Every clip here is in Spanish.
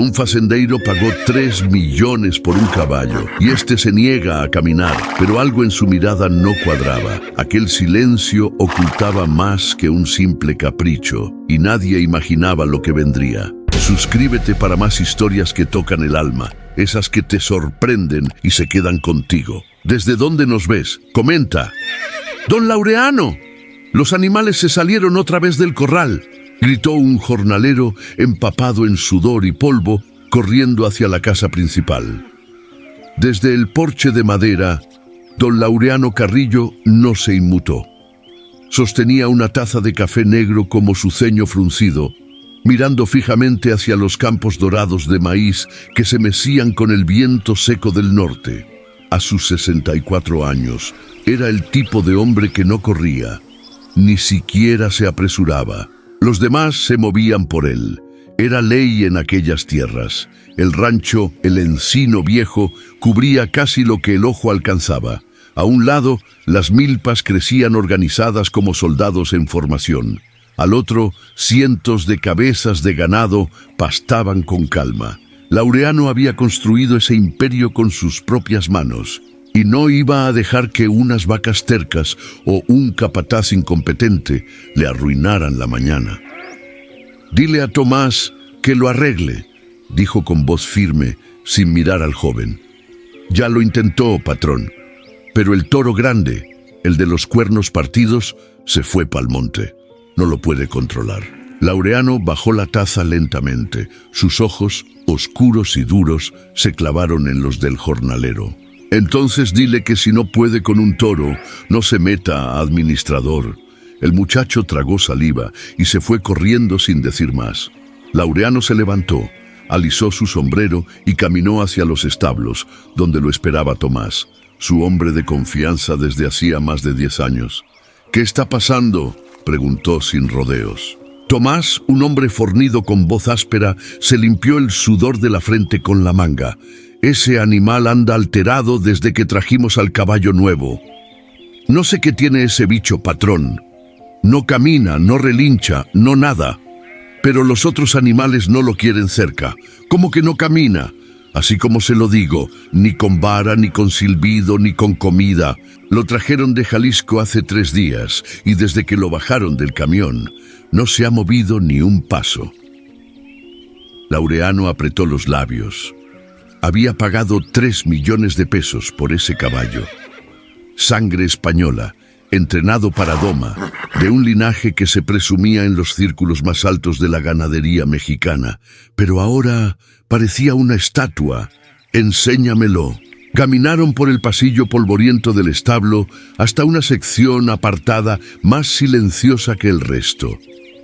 Un facendeiro pagó 3 millones por un caballo y este se niega a caminar, pero algo en su mirada no cuadraba. Aquel silencio ocultaba más que un simple capricho y nadie imaginaba lo que vendría. Suscríbete para más historias que tocan el alma, esas que te sorprenden y se quedan contigo. ¿Desde dónde nos ves? Comenta. ¡Don Laureano! Los animales se salieron otra vez del corral, gritó un jornalero empapado en sudor y polvo, corriendo hacia la casa principal. Desde el porche de madera, don Laureano Carrillo no se inmutó. Sostenía una taza de café negro como su ceño fruncido, mirando fijamente hacia los campos dorados de maíz que se mecían con el viento seco del norte. A sus 64 años, era el tipo de hombre que no corría, ni siquiera se apresuraba. Los demás se movían por él. Era ley en aquellas tierras. El rancho, el encino viejo, cubría casi lo que el ojo alcanzaba. A un lado, las milpas crecían organizadas como soldados en formación. Al otro, cientos de cabezas de ganado pastaban con calma. Laureano había construido ese imperio con sus propias manos, y no iba a dejar que unas vacas tercas o un capataz incompetente le arruinaran la mañana. «Dile a Tomás que lo arregle», dijo con voz firme, sin mirar al joven. «Ya lo intentó, patrón, pero el toro grande, el de los cuernos partidos, se fue pa'l monte. No lo puede controlar». Laureano bajó la taza lentamente. Sus ojos, oscuros y duros, se clavaron en los del jornalero. «Entonces dile que si no puede con un toro, no se meta a administrador». El muchacho tragó saliva y se fue corriendo sin decir más. Laureano se levantó, alisó su sombrero y caminó hacia los establos, donde lo esperaba Tomás, su hombre de confianza desde hacía más de 10 años. «¿Qué está pasando?», preguntó sin rodeos. Tomás, un hombre fornido con voz áspera, se limpió el sudor de la frente con la manga. «Ese animal anda alterado desde que trajimos al caballo nuevo. No sé qué tiene ese bicho, patrón. No camina, no relincha, no nada. Pero los otros animales no lo quieren cerca. ¿Cómo que no camina? Así como se lo digo, ni con vara, ni con silbido, ni con comida. Lo trajeron de Jalisco hace 3 días y desde que lo bajaron del camión, no se ha movido ni un paso». Laureano apretó los labios. Había pagado 3 millones de pesos por ese caballo. Sangre española, entrenado para doma, de un linaje que se presumía en los círculos más altos de la ganadería mexicana, pero ahora parecía una estatua. «Enséñamelo». Caminaron por el pasillo polvoriento del establo hasta una sección apartada más silenciosa que el resto.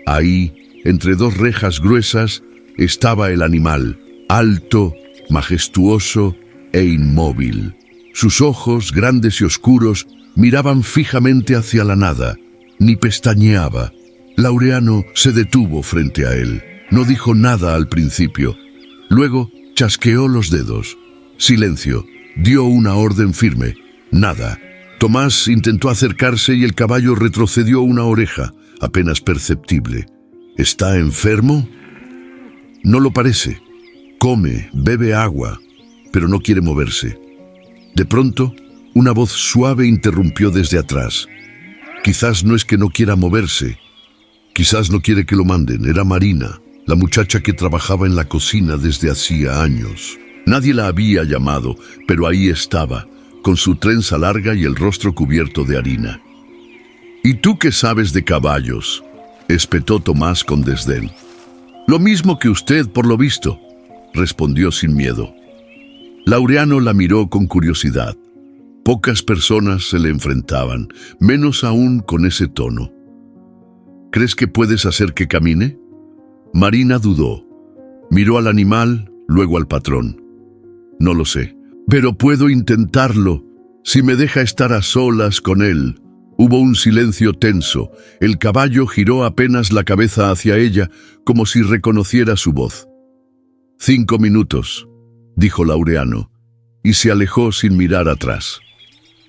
Ahí, entre 2 rejas gruesas, estaba el animal, alto, majestuoso e inmóvil. Sus ojos, grandes y oscuros, miraban fijamente hacia la nada, ni pestañeaba. Laureano se detuvo frente a él. No dijo nada al principio. Luego chasqueó los dedos. Silencio. Dio una orden firme. Nada. Tomás intentó acercarse y el caballo retrocedió una oreja, apenas perceptible. ¿Está enfermo? No lo parece. Come, bebe agua, pero no quiere moverse. De pronto, una voz suave interrumpió desde atrás. Quizás no es que no quiera moverse. Quizás no quiere que lo manden. Era Marina, la muchacha que trabajaba en la cocina desde hacía años. Nadie la había llamado, pero ahí estaba, con su trenza larga y el rostro cubierto de harina. «¿Y tú qué sabes de caballos?», espetó Tomás con desdén. «Lo mismo que usted, por lo visto», respondió sin miedo. Laureano la miró con curiosidad. Pocas personas se le enfrentaban, menos aún con ese tono. «¿Crees que puedes hacer que camine?». Marina dudó. Miró al animal, luego al patrón. «No lo sé, pero puedo intentarlo, si me deja estar a solas con él». Hubo un silencio tenso. El caballo giró apenas la cabeza hacia ella, como si reconociera su voz. «5 minutos», dijo Laureano, y se alejó sin mirar atrás.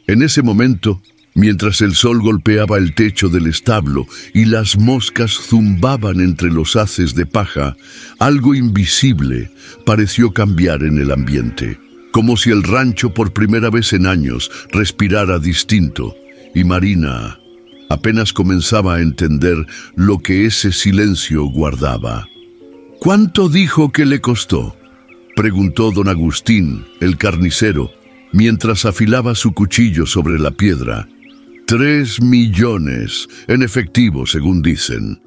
En ese momento, mientras el sol golpeaba el techo del establo y las moscas zumbaban entre los haces de paja, algo invisible pareció cambiar en el ambiente, como si el rancho por primera vez en años respirara distinto, y Marina apenas comenzaba a entender lo que ese silencio guardaba. ¿Cuánto dijo que le costó?, preguntó don Agustín, el carnicero, mientras afilaba su cuchillo sobre la piedra. 3 millones, en efectivo, según dicen.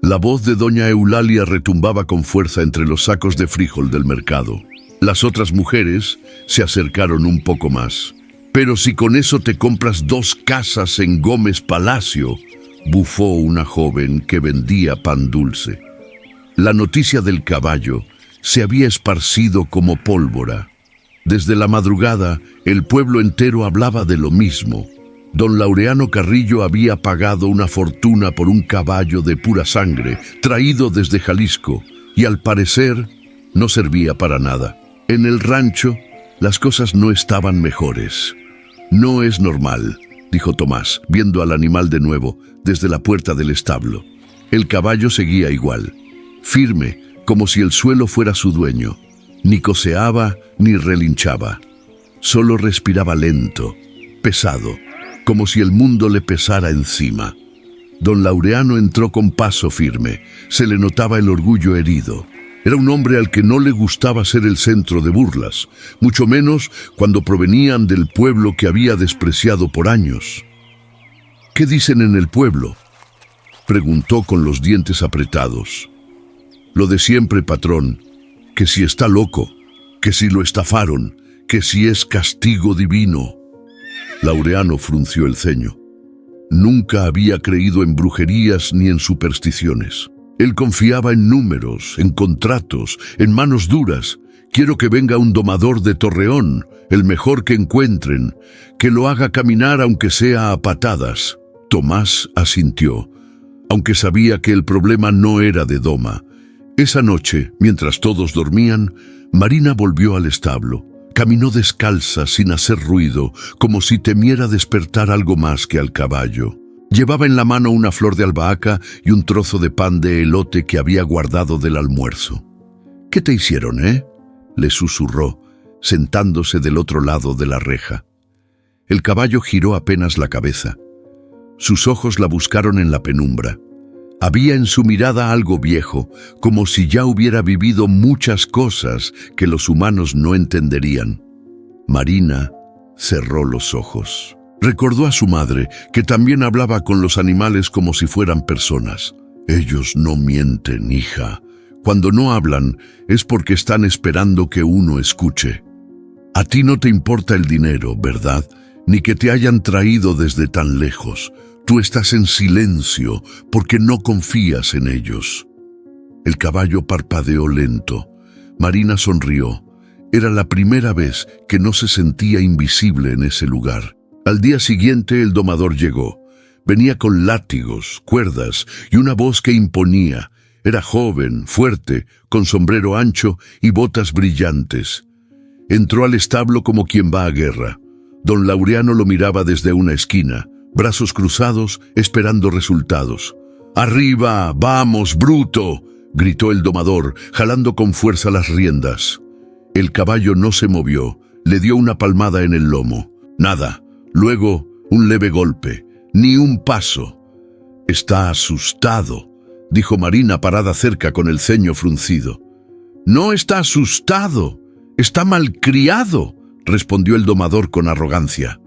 La voz de doña Eulalia retumbaba con fuerza entre los sacos de frijol del mercado. Las otras mujeres se acercaron un poco más. «Pero si con eso te compras 2 casas en Gómez Palacio», bufó una joven que vendía pan dulce. La noticia del caballo se había esparcido como pólvora. Desde la madrugada, el pueblo entero hablaba de lo mismo. Don Laureano Carrillo había pagado una fortuna por un caballo de pura sangre, traído desde Jalisco, y al parecer no servía para nada. En el rancho, las cosas no estaban mejores. «No es normal», dijo Tomás, viendo al animal de nuevo desde la puerta del establo. El caballo seguía igual, firme, como si el suelo fuera su dueño. Ni coceaba ni relinchaba. Solo respiraba lento, pesado, como si el mundo le pesara encima. Don Laureano entró con paso firme. Se le notaba el orgullo herido. Era un hombre al que no le gustaba ser el centro de burlas, mucho menos cuando provenían del pueblo que había despreciado por años. «¿Qué dicen en el pueblo?», preguntó con los dientes apretados. «Lo de siempre, patrón, que si está loco, que si lo estafaron, que si es castigo divino». Laureano frunció el ceño. Nunca había creído en brujerías ni en supersticiones. Él confiaba en números, en contratos, en manos duras. «Quiero que venga un domador de Torreón, el mejor que encuentren, que lo haga caminar aunque sea a patadas». Tomás asintió, aunque sabía que el problema no era de doma. Esa noche, mientras todos dormían, Marina volvió al establo. Caminó descalza, sin hacer ruido, como si temiera despertar algo más que al caballo. Llevaba en la mano una flor de albahaca y un trozo de pan de elote que había guardado del almuerzo. «¿Qué te hicieron, le susurró, sentándose del otro lado de la reja. El caballo giró apenas la cabeza. Sus ojos la buscaron en la penumbra. Había en su mirada algo viejo, como si ya hubiera vivido muchas cosas que los humanos no entenderían. Marina cerró los ojos. Recordó a su madre, que también hablaba con los animales como si fueran personas. «Ellos no mienten, hija. Cuando no hablan es porque están esperando que uno escuche. A ti no te importa el dinero, ¿verdad? Ni que te hayan traído desde tan lejos. Tú estás en silencio porque no confías en ellos». El caballo parpadeó lento. Marina sonrió. Era la primera vez que no se sentía invisible en ese lugar. Al día siguiente el domador llegó. Venía con látigos, cuerdas y una voz que imponía. Era joven, fuerte, con sombrero ancho y botas brillantes. Entró al establo como quien va a guerra. Don Laureano lo miraba desde una esquina, brazos cruzados, esperando resultados. «¡Arriba! ¡Vamos, bruto!», gritó el domador, jalando con fuerza las riendas. El caballo no se movió. Le dio una palmada en el lomo. Nada. Luego, un leve golpe. Ni un paso. «Está asustado», dijo Marina parada cerca con el ceño fruncido. «No está asustado. Está malcriado», respondió el domador con arrogancia.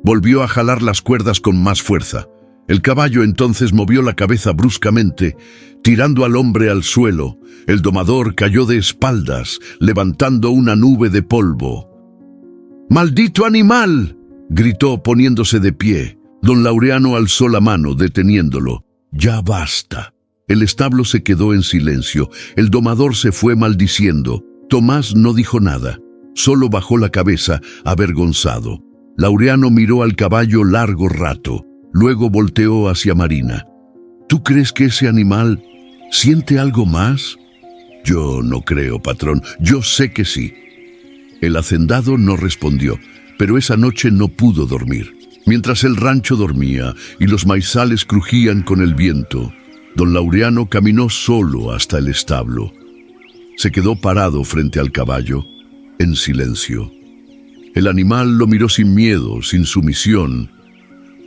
Volvió a jalar las cuerdas con más fuerza. El caballo entonces movió la cabeza bruscamente, tirando al hombre al suelo. El domador cayó de espaldas, levantando una nube de polvo. «¡Maldito animal!», gritó poniéndose de pie. Don Laureano alzó la mano, deteniéndolo. «Ya basta». El establo se quedó en silencio. El domador se fue maldiciendo. Tomás no dijo nada. Solo bajó la cabeza, avergonzado. Laureano miró al caballo largo rato. Luego volteó hacia Marina. «¿Tú crees que ese animal siente algo más?». «Yo no creo, patrón. Yo sé que sí». El hacendado no respondió, pero esa noche no pudo dormir. Mientras el rancho dormía y los maizales crujían con el viento, don Laureano caminó solo hasta el establo. Se quedó parado frente al caballo, en silencio. El animal lo miró sin miedo, sin sumisión,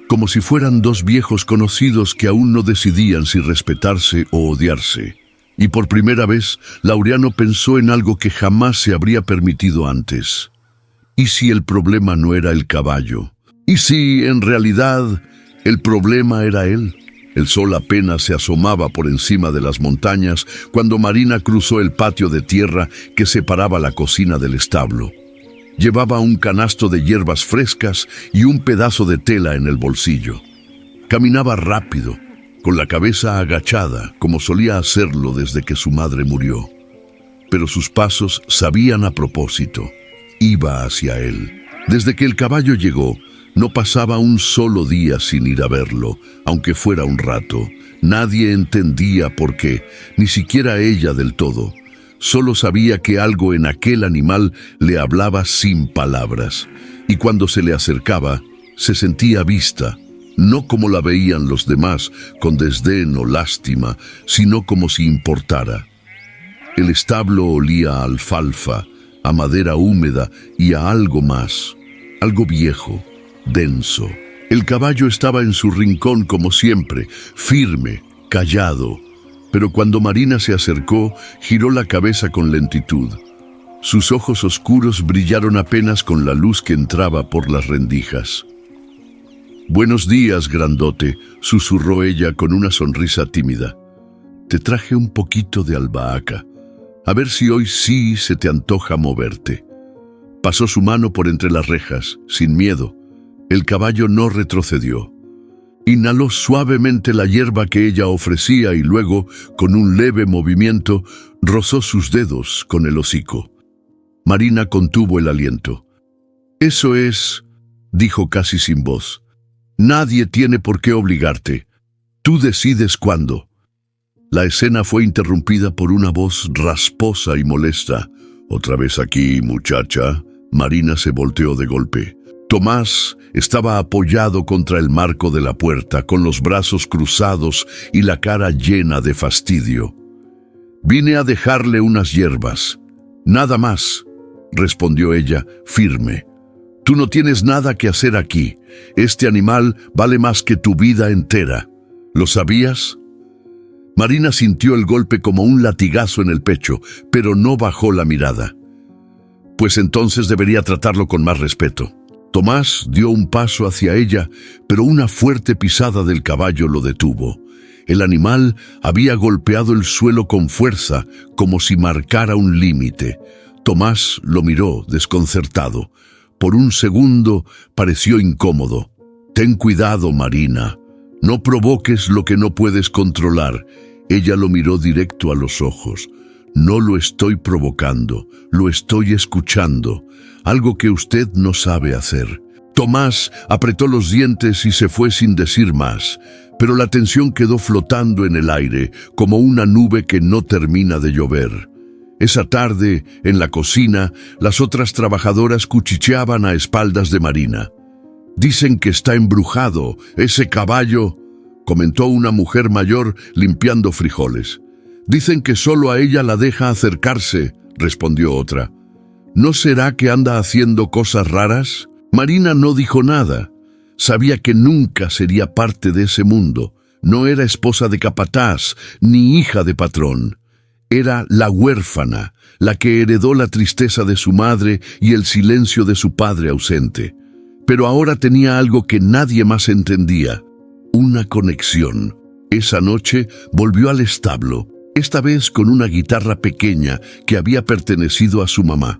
como si fueran dos viejos conocidos que aún no decidían si respetarse o odiarse. Y por primera vez, Laureano pensó en algo que jamás se habría permitido antes. ¿Y si el problema no era el caballo? ¿Y si, en realidad, el problema era él? El sol apenas se asomaba por encima de las montañas cuando Marina cruzó el patio de tierra que separaba la cocina del establo. Llevaba un canasto de hierbas frescas y un pedazo de tela en el bolsillo. Caminaba rápido, con la cabeza agachada, como solía hacerlo desde que su madre murió. Pero sus pasos sabían a propósito. Iba hacia él. Desde que el caballo llegó, no pasaba un solo día sin ir a verlo, aunque fuera un rato. Nadie entendía por qué, ni siquiera ella del todo. Solo sabía que algo en aquel animal le hablaba sin palabras, y cuando se le acercaba, se sentía vista, no como la veían los demás, con desdén o lástima, sino como si importara. El establo olía a alfalfa, a madera húmeda y a algo más, algo viejo, denso. El caballo estaba en su rincón como siempre, firme, callado. Pero cuando Marina se acercó, giró la cabeza con lentitud. Sus ojos oscuros brillaron apenas con la luz que entraba por las rendijas. «Buenos días, grandote», susurró ella con una sonrisa tímida. «Te traje un poquito de albahaca. A ver si hoy sí se te antoja moverte». Pasó su mano por entre las rejas, sin miedo. El caballo no retrocedió. Inhaló suavemente la hierba que ella ofrecía y luego, con un leve movimiento, rozó sus dedos con el hocico. Marina contuvo el aliento. «Eso es», dijo casi sin voz. «Nadie tiene por qué obligarte. Tú decides cuándo». La escena fue interrumpida por una voz rasposa y molesta. «¿Otra vez aquí, muchacha?» Marina se volteó de golpe. Tomás estaba apoyado contra el marco de la puerta, con los brazos cruzados y la cara llena de fastidio. «Vine a dejarle unas hierbas. Nada más», respondió ella, firme. «Tú no tienes nada que hacer aquí. Este animal vale más que tu vida entera. ¿Lo sabías?» Marina sintió el golpe como un latigazo en el pecho, pero no bajó la mirada. «Pues entonces debería tratarlo con más respeto». Tomás dio un paso hacia ella, pero una fuerte pisada del caballo lo detuvo. El animal había golpeado el suelo con fuerza, como si marcara un límite. Tomás lo miró, desconcertado. Por un segundo pareció incómodo. «Ten cuidado, Marina. No provoques lo que no puedes controlar». Ella lo miró directo a los ojos. «No lo estoy provocando, lo estoy escuchando. Algo que usted no sabe hacer». Tomás apretó los dientes y se fue sin decir más, pero la tensión quedó flotando en el aire, como una nube que no termina de llover. Esa tarde, en la cocina, las otras trabajadoras cuchicheaban a espaldas de Marina. «Dicen que está embrujado, ese caballo», comentó una mujer mayor limpiando frijoles. «Dicen que solo a ella la deja acercarse», respondió otra. «¿No será que anda haciendo cosas raras?» Marina no dijo nada. Sabía que nunca sería parte de ese mundo. No era esposa de capataz, ni hija de patrón. Era la huérfana, la que heredó la tristeza de su madre y el silencio de su padre ausente. Pero ahora tenía algo que nadie más entendía. Una conexión. Esa noche volvió al establo, esta vez con una guitarra pequeña que había pertenecido a su mamá.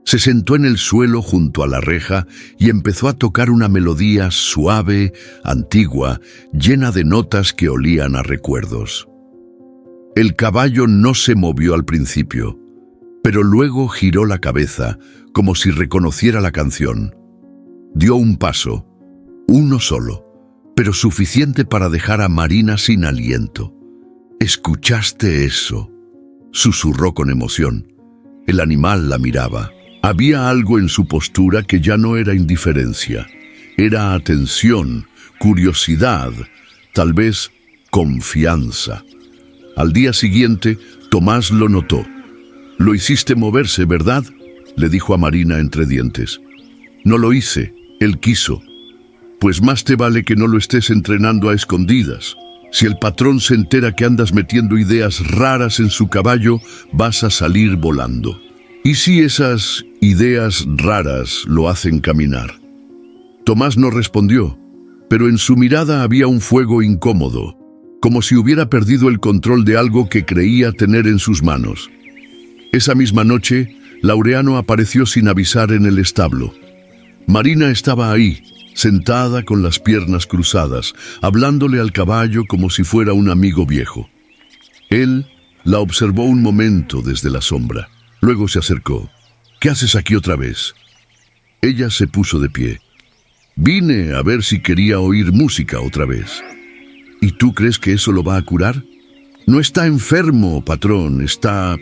Se sentó en el suelo junto a la reja y empezó a tocar una melodía suave, antigua, llena de notas que olían a recuerdos. El caballo no se movió al principio, pero luego giró la cabeza, como si reconociera la canción. Dio un paso, uno solo, pero suficiente para dejar a Marina sin aliento. «¿Escuchaste eso?», susurró con emoción. El animal la miraba. Había algo en su postura que ya no era indiferencia. Era atención, curiosidad, tal vez confianza. Al día siguiente, Tomás lo notó. «Lo hiciste moverse, ¿verdad?», le dijo a Marina entre dientes. «No lo hice, él quiso». «Pues más te vale que no lo estés entrenando a escondidas. Si el patrón se entera que andas metiendo ideas raras en su caballo, vas a salir volando. ¿Y si esas ideas raras lo hacen caminar?». Tomás no respondió, pero en su mirada había un fuego incómodo, como si hubiera perdido el control de algo que creía tener en sus manos. Esa misma noche, Laureano apareció sin avisar en el establo. Marina estaba ahí, sentada con las piernas cruzadas, hablándole al caballo como si fuera un amigo viejo. Él la observó un momento desde la sombra. Luego se acercó. «¿Qué haces aquí otra vez?». Ella se puso de pie. «Vine a ver si quería oír música otra vez». «¿Y tú crees que eso lo va a curar?». «No está enfermo, patrón, está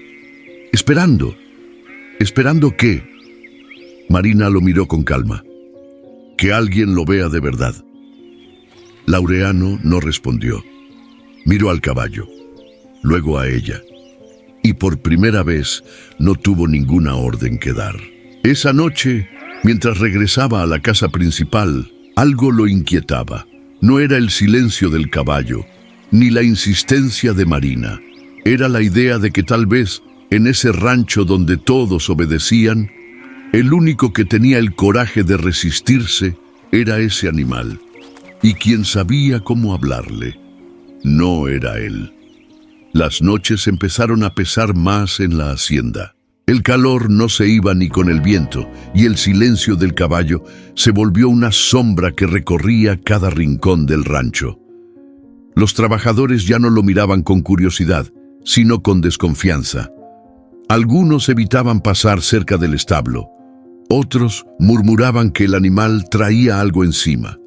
esperando». «¿Esperando qué?». Marina lo miró con calma. «Que alguien lo vea de verdad». Laureano no respondió. Miró al caballo, luego a ella, y por primera vez no tuvo ninguna orden que dar. Esa noche, mientras regresaba a la casa principal, algo lo inquietaba. No era el silencio del caballo, ni la insistencia de Marina. Era la idea de que tal vez, en ese rancho donde todos obedecían, el único que tenía el coraje de resistirse era ese animal. Y quien sabía cómo hablarle no era él. Las noches empezaron a pesar más en la hacienda. El calor no se iba ni con el viento, y el silencio del caballo se volvió una sombra que recorría cada rincón del rancho. Los trabajadores ya no lo miraban con curiosidad, sino con desconfianza. Algunos evitaban pasar cerca del establo. Otros murmuraban que el animal traía algo encima.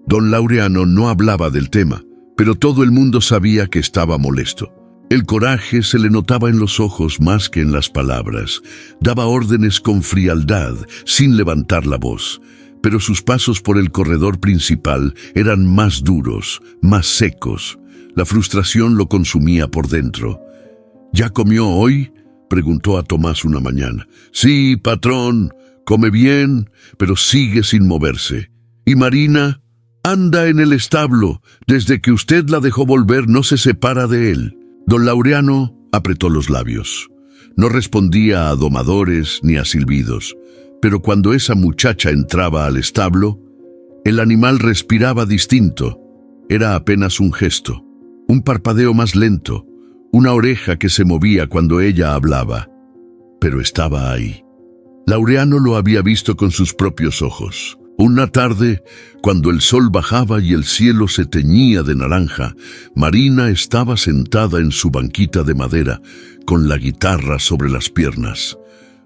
Don Laureano no hablaba del tema, pero todo el mundo sabía que estaba molesto. El coraje se le notaba en los ojos más que en las palabras. Daba órdenes con frialdad, sin levantar la voz, pero sus pasos por el corredor principal eran más duros, más secos. La frustración lo consumía por dentro. «¿Ya comió hoy?», preguntó a Tomás una mañana. «Sí, patrón, come bien, pero sigue sin moverse». «¿Y Marina?». «Anda en el establo. Desde que usted la dejó volver no se separa de él». Don Laureano apretó los labios. No respondía a domadores ni a silbidos, pero cuando esa muchacha entraba al establo, el animal respiraba distinto. Era apenas un gesto, un parpadeo más lento, una oreja que se movía cuando ella hablaba, pero estaba ahí. Laureano lo había visto con sus propios ojos. Una tarde, cuando el sol bajaba y el cielo se teñía de naranja, Marina estaba sentada en su banquita de madera, con la guitarra sobre las piernas.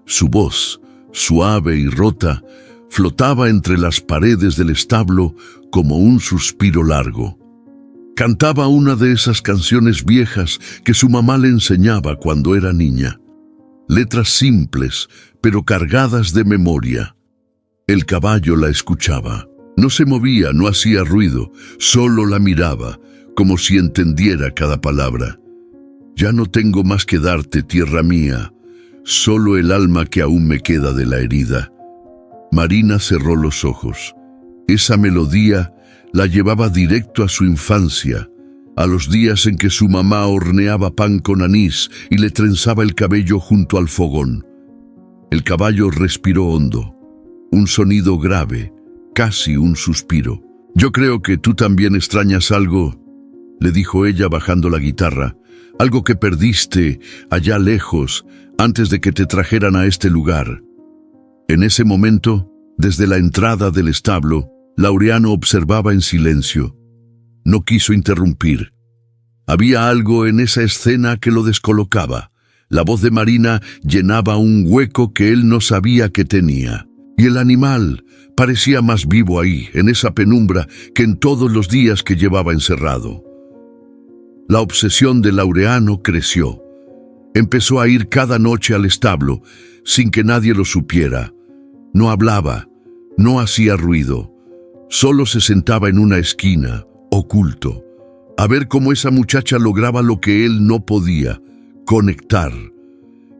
Su voz, suave y rota, flotaba entre las paredes del establo como un suspiro largo. Cantaba una de esas canciones viejas que su mamá le enseñaba cuando era niña. Letras simples, pero cargadas de memoria. El caballo la escuchaba. No se movía, no hacía ruido, solo la miraba, como si entendiera cada palabra. «Ya no tengo más que darte, tierra mía, solo el alma que aún me queda de la herida». Marina cerró los ojos. Esa melodía la llevaba directo a su infancia, a los días en que su mamá horneaba pan con anís y le trenzaba el cabello junto al fogón. El caballo respiró hondo. Un sonido grave, casi un suspiro. «Yo creo que tú también extrañas algo», le dijo ella bajando la guitarra, «algo que perdiste allá lejos antes de que te trajeran a este lugar». En ese momento, desde la entrada del establo, Laureano observaba en silencio. No quiso interrumpir. Había algo en esa escena que lo descolocaba. La voz de Marina llenaba un hueco que él no sabía que tenía. Y el animal parecía más vivo ahí, en esa penumbra, que en todos los días que llevaba encerrado. La obsesión de Laureano creció. Empezó a ir cada noche al establo, sin que nadie lo supiera. No hablaba, no hacía ruido, Solo se sentaba en una esquina, oculto, a ver cómo esa muchacha lograba lo que él no podía, conectar.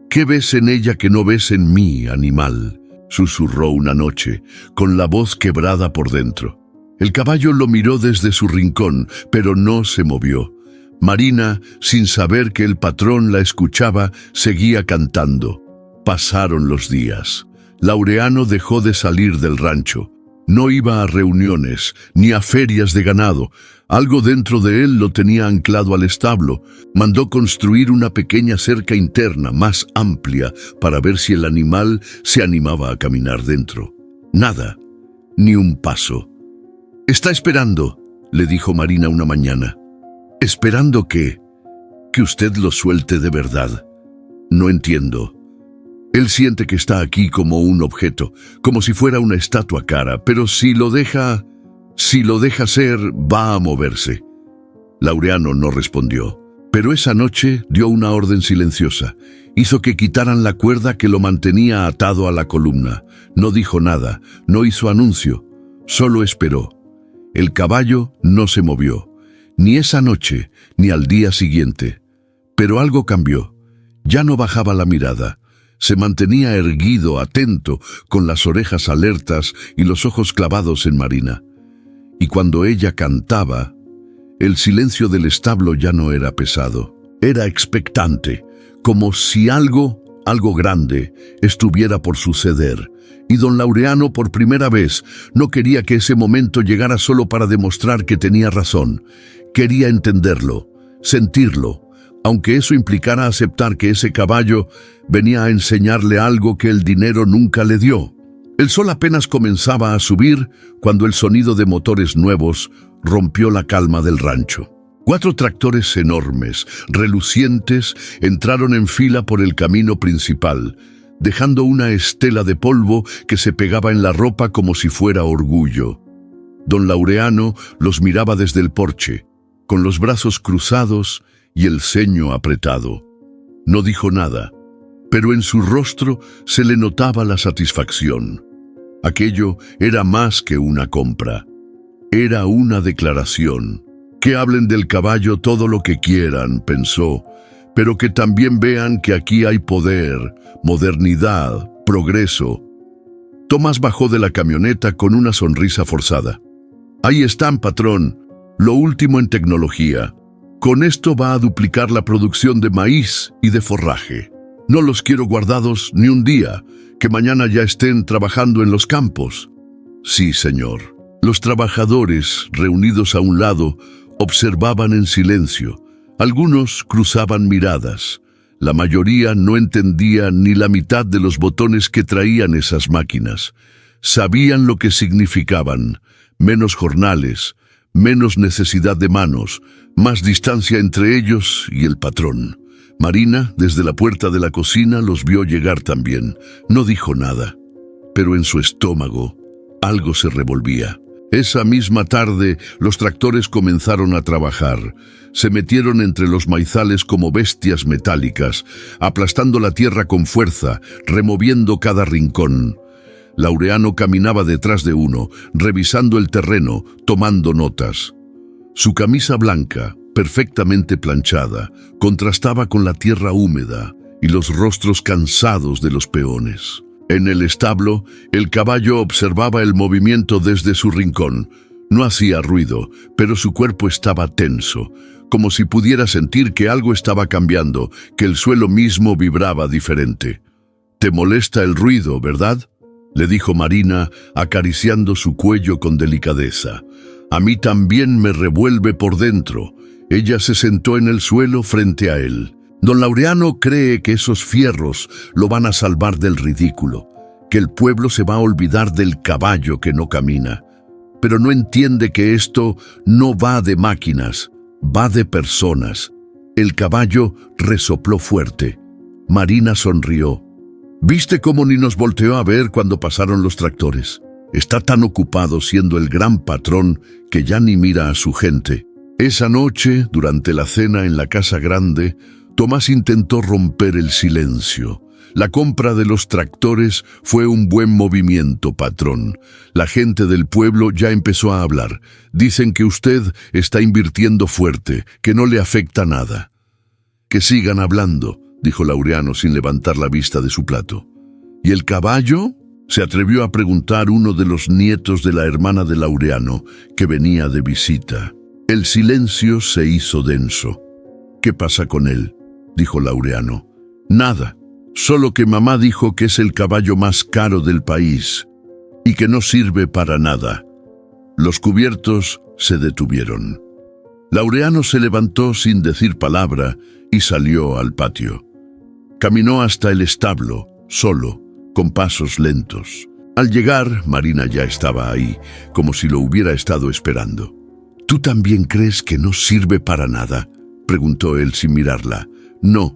«¿Qué ves en ella que no ves en mí, animal?», susurró una noche, con la voz quebrada por dentro. El caballo lo miró desde su rincón, pero no se movió. Marina, sin saber que el patrón la escuchaba, seguía cantando. Pasaron los días. Laureano dejó de salir del rancho. No iba a reuniones, ni a ferias de ganado. Algo dentro de él lo tenía anclado al establo. Mandó construir una pequeña cerca interna, más amplia, para ver si el animal se animaba a caminar dentro. Nada, ni un paso. «Está esperando», le dijo Marina una mañana. «¿Esperando qué? Que usted lo suelte de verdad». «No entiendo». Él siente que está aquí como un objeto, como si fuera una estatua cara, pero si lo deja ser, va a moverse. Laureano no respondió, pero esa noche dio una orden silenciosa. Hizo que quitaran la cuerda que lo mantenía atado a la columna. No dijo nada, no hizo anuncio, solo esperó. El caballo no se movió, ni esa noche, ni al día siguiente. Pero algo cambió. Ya no bajaba la mirada. Se mantenía erguido, atento, con las orejas alertas y los ojos clavados en Marina. Y cuando ella cantaba, el silencio del establo ya no era pesado. Era expectante, como si algo grande, estuviera por suceder. Y don Laureano, por primera vez, no quería que ese momento llegara solo para demostrar que tenía razón. Quería entenderlo, sentirlo, aunque eso implicara aceptar que ese caballo venía a enseñarle algo que el dinero nunca le dio. El sol apenas comenzaba a subir cuando el sonido de motores nuevos rompió la calma del rancho. 4 tractores enormes, relucientes, entraron en fila por el camino principal, dejando una estela de polvo que se pegaba en la ropa como si fuera orgullo. Don Laureano los miraba desde el porche, con los brazos cruzados y el ceño apretado. No dijo nada, pero en su rostro se le notaba la satisfacción. Aquello era más que una compra. Era una declaración. Que hablen del caballo todo lo que quieran, pensó, pero que también vean que aquí hay poder, modernidad, progreso. Tomás bajó de la camioneta con una sonrisa forzada. «Ahí están, patrón, lo último en tecnología. Con esto va a duplicar la producción de maíz y de forraje. No los quiero guardados ni un día, que mañana ya estén trabajando en los campos». «Sí, señor». Los trabajadores, reunidos a un lado, observaban en silencio. Algunos cruzaban miradas. La mayoría no entendía ni la mitad de los botones que traían esas máquinas. Sabían lo que significaban: menos jornales, menos necesidad de manos, más distancia entre ellos y el patrón. Marina, desde la puerta de la cocina, los vio llegar también. No dijo nada, pero en su estómago algo se revolvía. Esa misma tarde, los tractores comenzaron a trabajar. Se metieron entre los maizales como bestias metálicas, aplastando la tierra con fuerza, removiendo cada rincón. Laureano caminaba detrás de uno, revisando el terreno, tomando notas. Su camisa blanca, perfectamente planchada, contrastaba con la tierra húmeda y los rostros cansados de los peones. En el establo, el caballo observaba el movimiento desde su rincón. No hacía ruido, pero su cuerpo estaba tenso, como si pudiera sentir que algo estaba cambiando, que el suelo mismo vibraba diferente. «Te molesta el ruido, ¿verdad?», le dijo Marina, acariciando su cuello con delicadeza. «A mí también me revuelve por dentro». Ella se sentó en el suelo frente a él. Don Laureano cree que esos fierros lo van a salvar del ridículo, que el pueblo se va a olvidar del caballo que no camina. Pero no entiende que esto no va de máquinas, va de personas. El caballo resopló fuerte. Marina sonrió. «¿Viste cómo ni nos volteó a ver cuando pasaron los tractores? Está tan ocupado siendo el gran patrón que ya ni mira a su gente». Esa noche, durante la cena en la casa grande, Tomás intentó romper el silencio. La compra de los tractores fue un buen movimiento, patrón. La gente del pueblo ya empezó a hablar. Dicen que usted está invirtiendo fuerte, que no le afecta nada. Que sigan hablando, dijo Laureano sin levantar la vista de su plato. ¿Y el caballo?, se atrevió a preguntar uno de los nietos de la hermana de Laureano, que venía de visita. El silencio se hizo denso. ¿Qué pasa con él?, dijo Laureano. Nada, solo que mamá dijo que es el caballo más caro del país y que no sirve para nada. Los cubiertos se detuvieron. Laureano se levantó sin decir palabra y salió al patio. Caminó hasta el establo, solo, con pasos lentos. Al llegar, Marina ya estaba ahí, como si lo hubiera estado esperando. ¿Tú también crees que no sirve para nada?, preguntó él sin mirarla. No,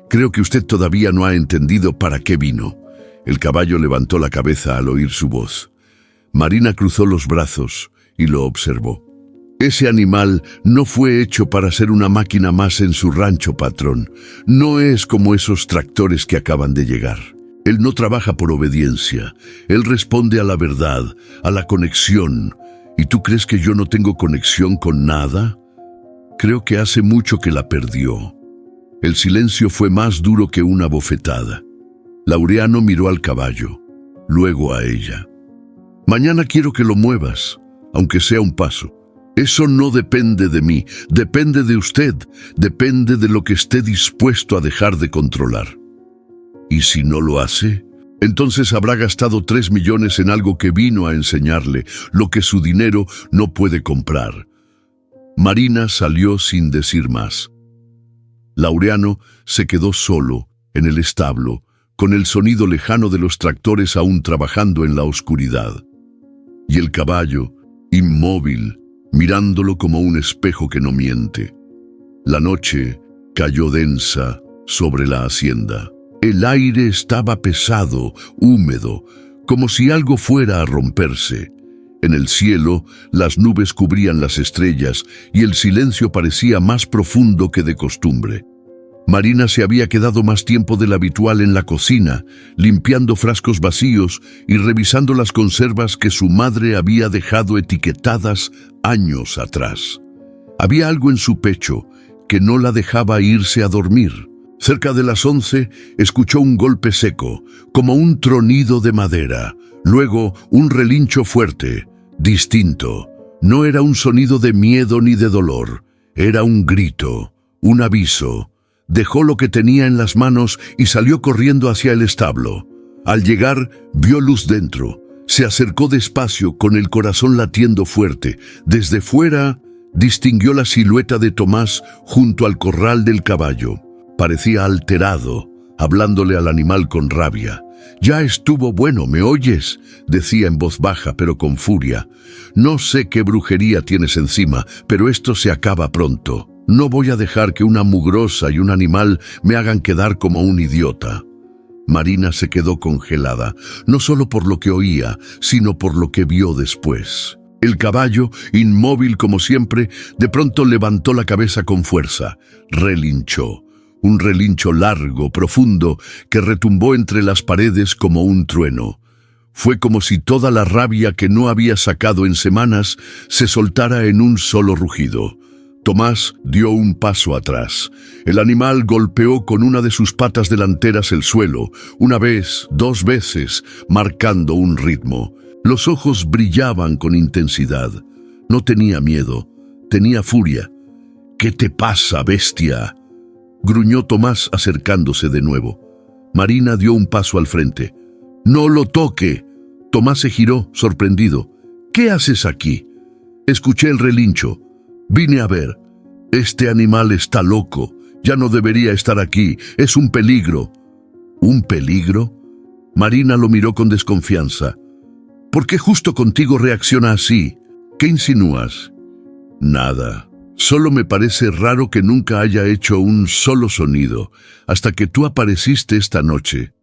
creo que usted todavía no ha entendido para qué vino. El caballo levantó la cabeza al oír su voz. Marina cruzó los brazos y lo observó. Ese animal no fue hecho para ser una máquina más en su rancho, patrón. No es como esos tractores que acaban de llegar. Él no trabaja por obediencia. Él responde a la verdad, a la conexión. ¿Y tú crees que yo no tengo conexión con nada? Creo que hace mucho que la perdió. El silencio fue más duro que una bofetada. Laureano miró al caballo, luego a ella. Mañana quiero que lo muevas, aunque sea un paso. Eso no depende de mí, depende de usted, depende de lo que esté dispuesto a dejar de controlar. ¿Y si no lo hace? Entonces habrá gastado 3 millones en algo que vino a enseñarle, lo que su dinero no puede comprar. Marina salió sin decir más. Laureano se quedó solo, en el establo, con el sonido lejano de los tractores aún trabajando en la oscuridad. Y el caballo, inmóvil, mirándolo como un espejo que no miente. La noche cayó densa sobre la hacienda. El aire estaba pesado, húmedo, como si algo fuera a romperse. En el cielo, las nubes cubrían las estrellas y el silencio parecía más profundo que de costumbre. Marina se había quedado más tiempo del habitual en la cocina, limpiando frascos vacíos y revisando las conservas que su madre había dejado etiquetadas años atrás. Había algo en su pecho que no la dejaba irse a dormir. Cerca de las 11, escuchó un golpe seco, como un tronido de madera. Luego, un relincho fuerte, distinto. No era un sonido de miedo ni de dolor. Era un grito, un aviso. Dejó lo que tenía en las manos y salió corriendo hacia el establo. Al llegar, vio luz dentro. Se acercó despacio, con el corazón latiendo fuerte. Desde fuera, distinguió la silueta de Tomás junto al corral del caballo. Parecía alterado, hablándole al animal con rabia. «Ya estuvo bueno, ¿me oyes?», decía en voz baja pero con furia. «No sé qué brujería tienes encima, pero esto se acaba pronto. No voy a dejar que una mugrosa y un animal me hagan quedar como un idiota». Marina se quedó congelada, no solo por lo que oía, sino por lo que vio después. El caballo, inmóvil como siempre, de pronto levantó la cabeza con fuerza, relinchó. Un relincho largo, profundo, que retumbó entre las paredes como un trueno. Fue como si toda la rabia que no había sacado en semanas se soltara en un solo rugido. Tomás dio un paso atrás. El animal golpeó con una de sus patas delanteras el suelo, una vez, 2 veces, marcando un ritmo. Los ojos brillaban con intensidad. No tenía miedo, tenía furia. «¿Qué te pasa, bestia?», gruñó Tomás acercándose de nuevo. Marina dio un paso al frente. «¡No lo toque!». Tomás se giró, sorprendido. «¿Qué haces aquí?». «Escuché el relincho. Vine a ver. Este animal está loco. Ya no debería estar aquí. Es un peligro». «¿Un peligro?». Marina lo miró con desconfianza. «¿Por qué justo contigo reacciona así? ¿Qué insinúas?». «Nada. Solo me parece raro que nunca haya hecho un solo sonido, hasta que tú apareciste esta noche».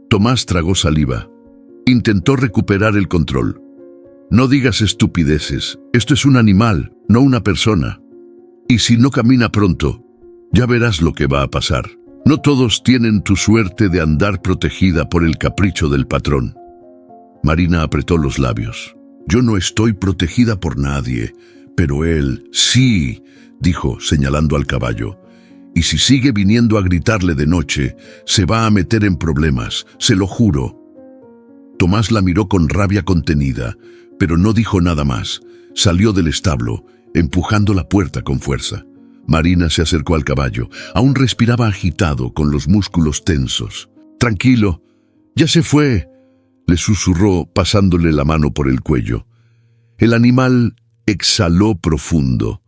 Tomás tragó saliva. Intentó recuperar el control. «No digas estupideces. Esto es un animal, no una persona. Y si no camina pronto, ya verás lo que va a pasar». No todos tienen tu suerte de andar protegida por el capricho del patrón. Marina apretó los labios. Yo no estoy protegida por nadie, pero él sí, dijo, señalando al caballo. Y si sigue viniendo a gritarle de noche, se va a meter en problemas, se lo juro. Tomás la miró con rabia contenida, pero no dijo nada más. Salió del establo, empujando la puerta con fuerza. Marina se acercó al caballo. Aún respiraba agitado, con los músculos tensos. «Tranquilo, ya se fue», le susurró, pasándole la mano por el cuello. El animal exhaló profundo.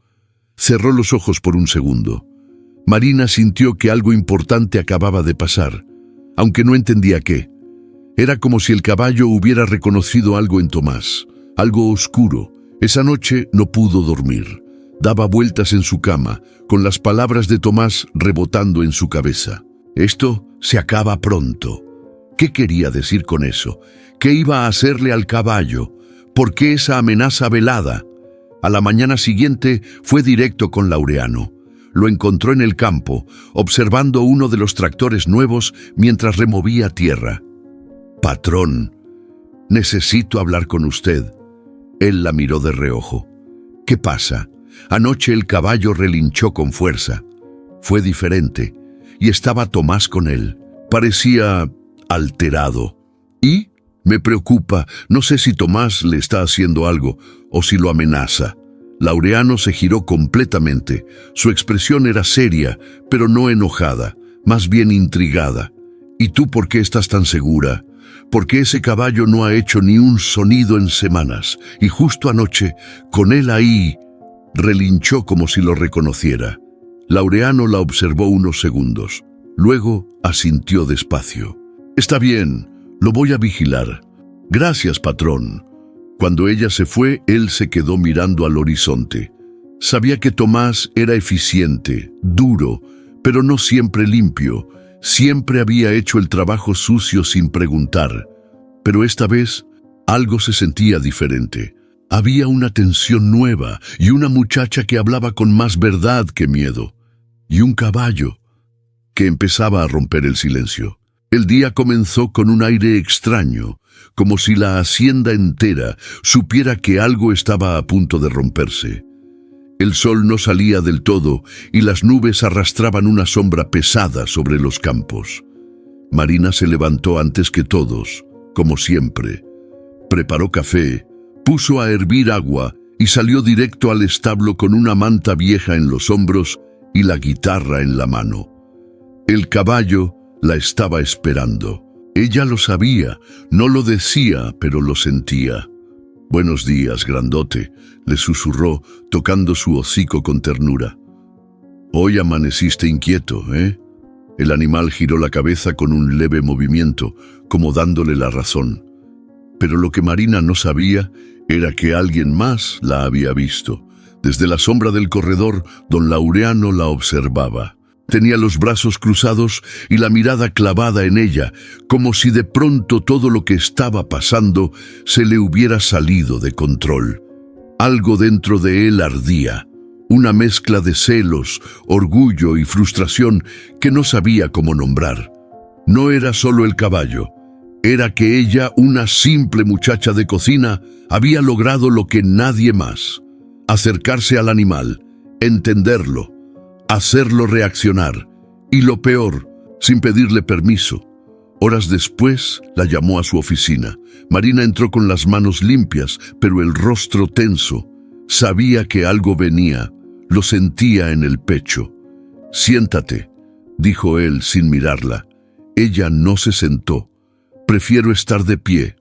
Cerró los ojos por un segundo. Marina sintió que algo importante acababa de pasar, aunque no entendía qué. Era como si el caballo hubiera reconocido algo en Tomás, algo oscuro. Esa noche no pudo dormir. Daba vueltas en su cama, con las palabras de Tomás rebotando en su cabeza. Esto se acaba pronto. ¿Qué quería decir con eso? ¿Qué iba a hacerle al caballo? ¿Por qué esa amenaza velada? A la mañana siguiente fue directo con Laureano. Lo encontró en el campo, observando uno de los tractores nuevos mientras removía tierra. «Patrón, necesito hablar con usted». Él la miró de reojo. «¿Qué pasa? Anoche el caballo relinchó con fuerza. Fue diferente, y estaba Tomás con él. Parecía alterado. Y me preocupa, no sé si Tomás le está haciendo algo o si lo amenaza». Laureano se giró completamente. Su expresión era seria, pero no enojada, más bien intrigada. «¿Y tú por qué estás tan segura? Porque ese caballo no ha hecho ni un sonido en semanas, y justo anoche, con él ahí...» Relinchó como si lo reconociera. Laureano la observó unos segundos. Luego asintió despacio. «Está bien, lo voy a vigilar. Gracias, patrón». Cuando ella se fue, él se quedó mirando al horizonte. Sabía que Tomás era eficiente, duro, pero no siempre limpio. Siempre había hecho el trabajo sucio sin preguntar. Pero esta vez, algo se sentía diferente. Había una tensión nueva y una muchacha que hablaba con más verdad que miedo. Y un caballo que empezaba a romper el silencio. El día comenzó con un aire extraño, como si la hacienda entera supiera que algo estaba a punto de romperse. El sol no salía del todo y las nubes arrastraban una sombra pesada sobre los campos. Marina se levantó antes que todos, como siempre. Preparó café, puso a hervir agua y salió directo al establo con una manta vieja en los hombros y la guitarra en la mano. El caballo la estaba esperando. Ella lo sabía, no lo decía, pero lo sentía. «Buenos días, grandote», le susurró, tocando su hocico con ternura. «Hoy amaneciste inquieto, ¿eh?» El animal giró la cabeza con un leve movimiento, como dándole la razón. Pero lo que Marina no sabía era que alguien más la había visto. Desde la sombra del corredor, don Laureano la observaba. Tenía los brazos cruzados y la mirada clavada en ella, como si de pronto todo lo que estaba pasando se le hubiera salido de control. Algo dentro de él ardía, una mezcla de celos, orgullo y frustración que no sabía cómo nombrar. No era solo el caballo, era que ella, una simple muchacha de cocina, había logrado lo que nadie más: acercarse al animal, entenderlo, hacerlo reaccionar, y lo peor, sin pedirle permiso. Horas después, la llamó a su oficina. Marina entró con las manos limpias, pero el rostro tenso. Sabía que algo venía, lo sentía en el pecho. «Siéntate», dijo él sin mirarla. Ella no se sentó. «Prefiero estar de pie».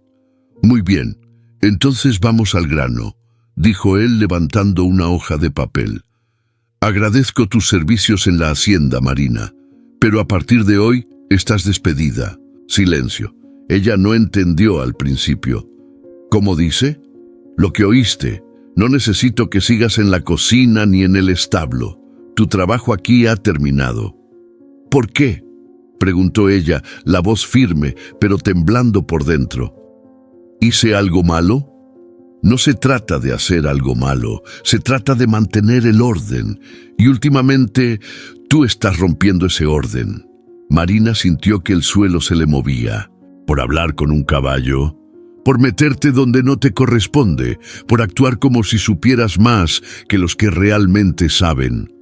«Muy bien, entonces vamos al grano», dijo él levantando una hoja de papel. «Agradezco tus servicios en la hacienda, Marina, pero a partir de hoy estás despedida». Silencio. Ella no entendió al principio. «¿Cómo dice?» «Lo que oíste. No necesito que sigas en la cocina ni en el establo. Tu trabajo aquí ha terminado». «¿Por qué?», preguntó ella, la voz firme, pero temblando por dentro. «¿Hice algo malo?» No se trata de hacer algo malo, se trata de mantener el orden. Y últimamente tú estás rompiendo ese orden. Marina sintió que el suelo se le movía. Por hablar con un caballo, por meterte donde no te corresponde, por actuar como si supieras más que los que realmente saben.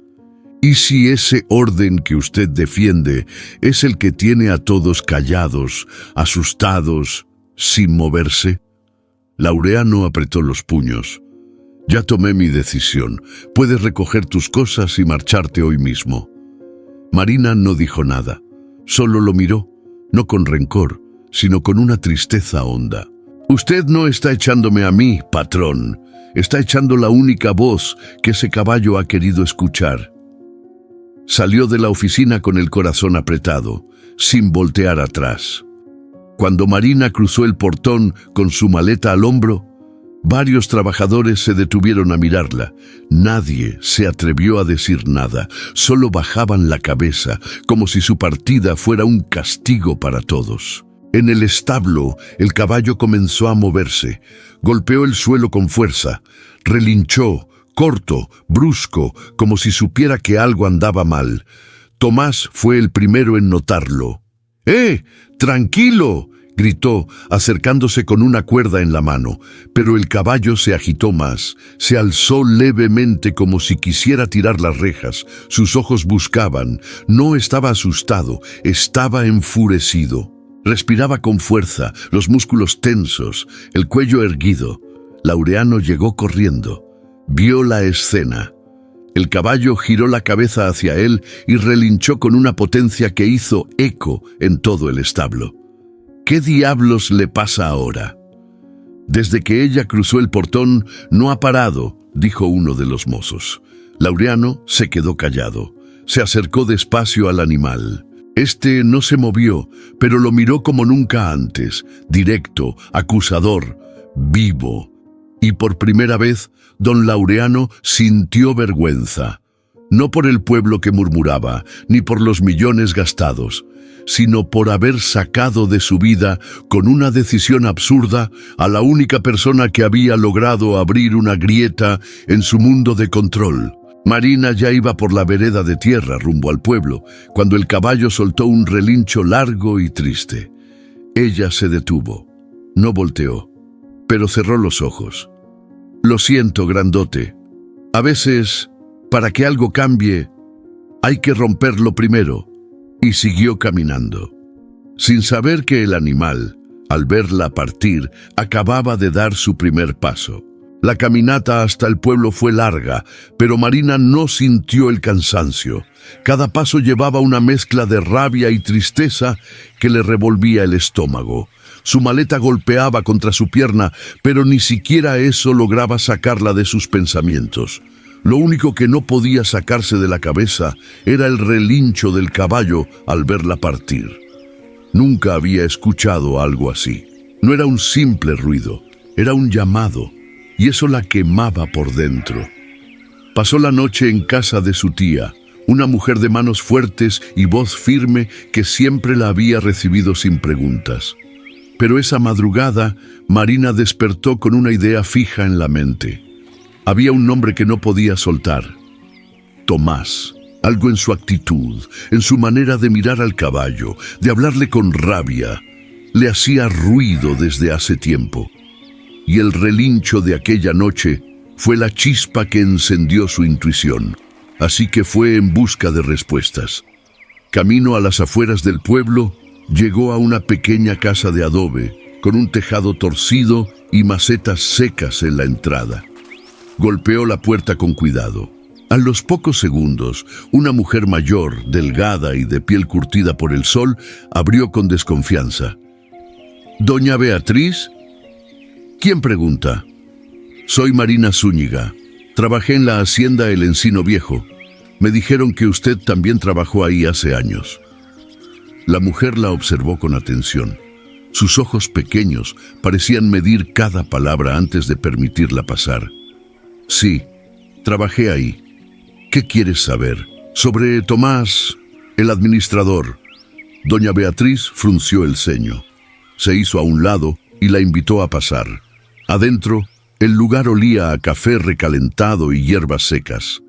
¿Y si ese orden que usted defiende es el que tiene a todos callados, asustados, sin moverse? Laureano apretó los puños. Ya tomé mi decisión. Puedes recoger tus cosas y marcharte hoy mismo. Marina no dijo nada. Solo lo miró, no con rencor, sino con una tristeza honda. Usted no está echándome a mí, patrón. Está echando la única voz que ese caballo ha querido escuchar. Salió de la oficina con el corazón apretado, sin voltear atrás. Cuando Marina cruzó el portón con su maleta al hombro, varios trabajadores se detuvieron a mirarla. Nadie se atrevió a decir nada, solo bajaban la cabeza, como si su partida fuera un castigo para todos. En el establo, el caballo comenzó a moverse, golpeó el suelo con fuerza, relinchó, corto, brusco, como si supiera que algo andaba mal. Tomás fue el primero en notarlo. ¡Tranquilo!, gritó, acercándose con una cuerda en la mano, pero el caballo se agitó más, se alzó levemente como si quisiera tirar las rejas. Sus ojos buscaban. No estaba asustado, estaba enfurecido. Respiraba con fuerza, los músculos tensos, el cuello erguido. Laureano llegó corriendo. Vio la escena. El caballo giró la cabeza hacia él y relinchó con una potencia que hizo eco en todo el establo. ¿Qué diablos le pasa ahora? Desde que ella cruzó el portón, no ha parado, dijo uno de los mozos. Laureano se quedó callado. Se acercó despacio al animal. Este no se movió, pero lo miró como nunca antes, directo, acusador, vivo. Y por primera vez, don Laureano sintió vergüenza. No por el pueblo que murmuraba, ni por los millones gastados, sino por haber sacado de su vida, con una decisión absurda, a la única persona que había logrado abrir una grieta en su mundo de control. Marina ya iba por la vereda de tierra rumbo al pueblo, cuando el caballo soltó un relincho largo y triste. Ella se detuvo. No volteó, pero cerró los ojos. Lo siento, grandote. A veces, para que algo cambie, hay que romperlo primero. Y siguió caminando, sin saber que el animal, al verla partir, acababa de dar su primer paso. La caminata hasta el pueblo fue larga, pero Marina no sintió el cansancio. Cada paso llevaba una mezcla de rabia y tristeza que le revolvía el estómago. Su maleta golpeaba contra su pierna, pero ni siquiera eso lograba sacarla de sus pensamientos. Lo único que no podía sacarse de la cabeza era el relincho del caballo al verla partir. Nunca había escuchado algo así. No era un simple ruido, era un llamado, y eso la quemaba por dentro. Pasó la noche en casa de su tía, una mujer de manos fuertes y voz firme que siempre la había recibido sin preguntas. Pero esa madrugada, Marina despertó con una idea fija en la mente. Había un nombre que no podía soltar. Tomás. Algo en su actitud, en su manera de mirar al caballo, de hablarle con rabia, le hacía ruido desde hace tiempo. Y el relincho de aquella noche fue la chispa que encendió su intuición. Así que fue en busca de respuestas. Camino a las afueras del pueblo, llegó a una pequeña casa de adobe, con un tejado torcido y macetas secas en la entrada. Golpeó la puerta con cuidado. A los pocos segundos, una mujer mayor, delgada y de piel curtida por el sol, abrió con desconfianza. «¿Doña Beatriz?» «¿Quién pregunta?» «Soy Marina Zúñiga. Trabajé en la hacienda El Encino Viejo. Me dijeron que usted también trabajó ahí hace años». La mujer la observó con atención. Sus ojos pequeños parecían medir cada palabra antes de permitirla pasar. «Sí, trabajé ahí. ¿Qué quieres saber?» «Sobre Tomás, el administrador». Doña Beatriz frunció el ceño. Se hizo a un lado y la invitó a pasar. Adentro, el lugar olía a café recalentado y hierbas secas.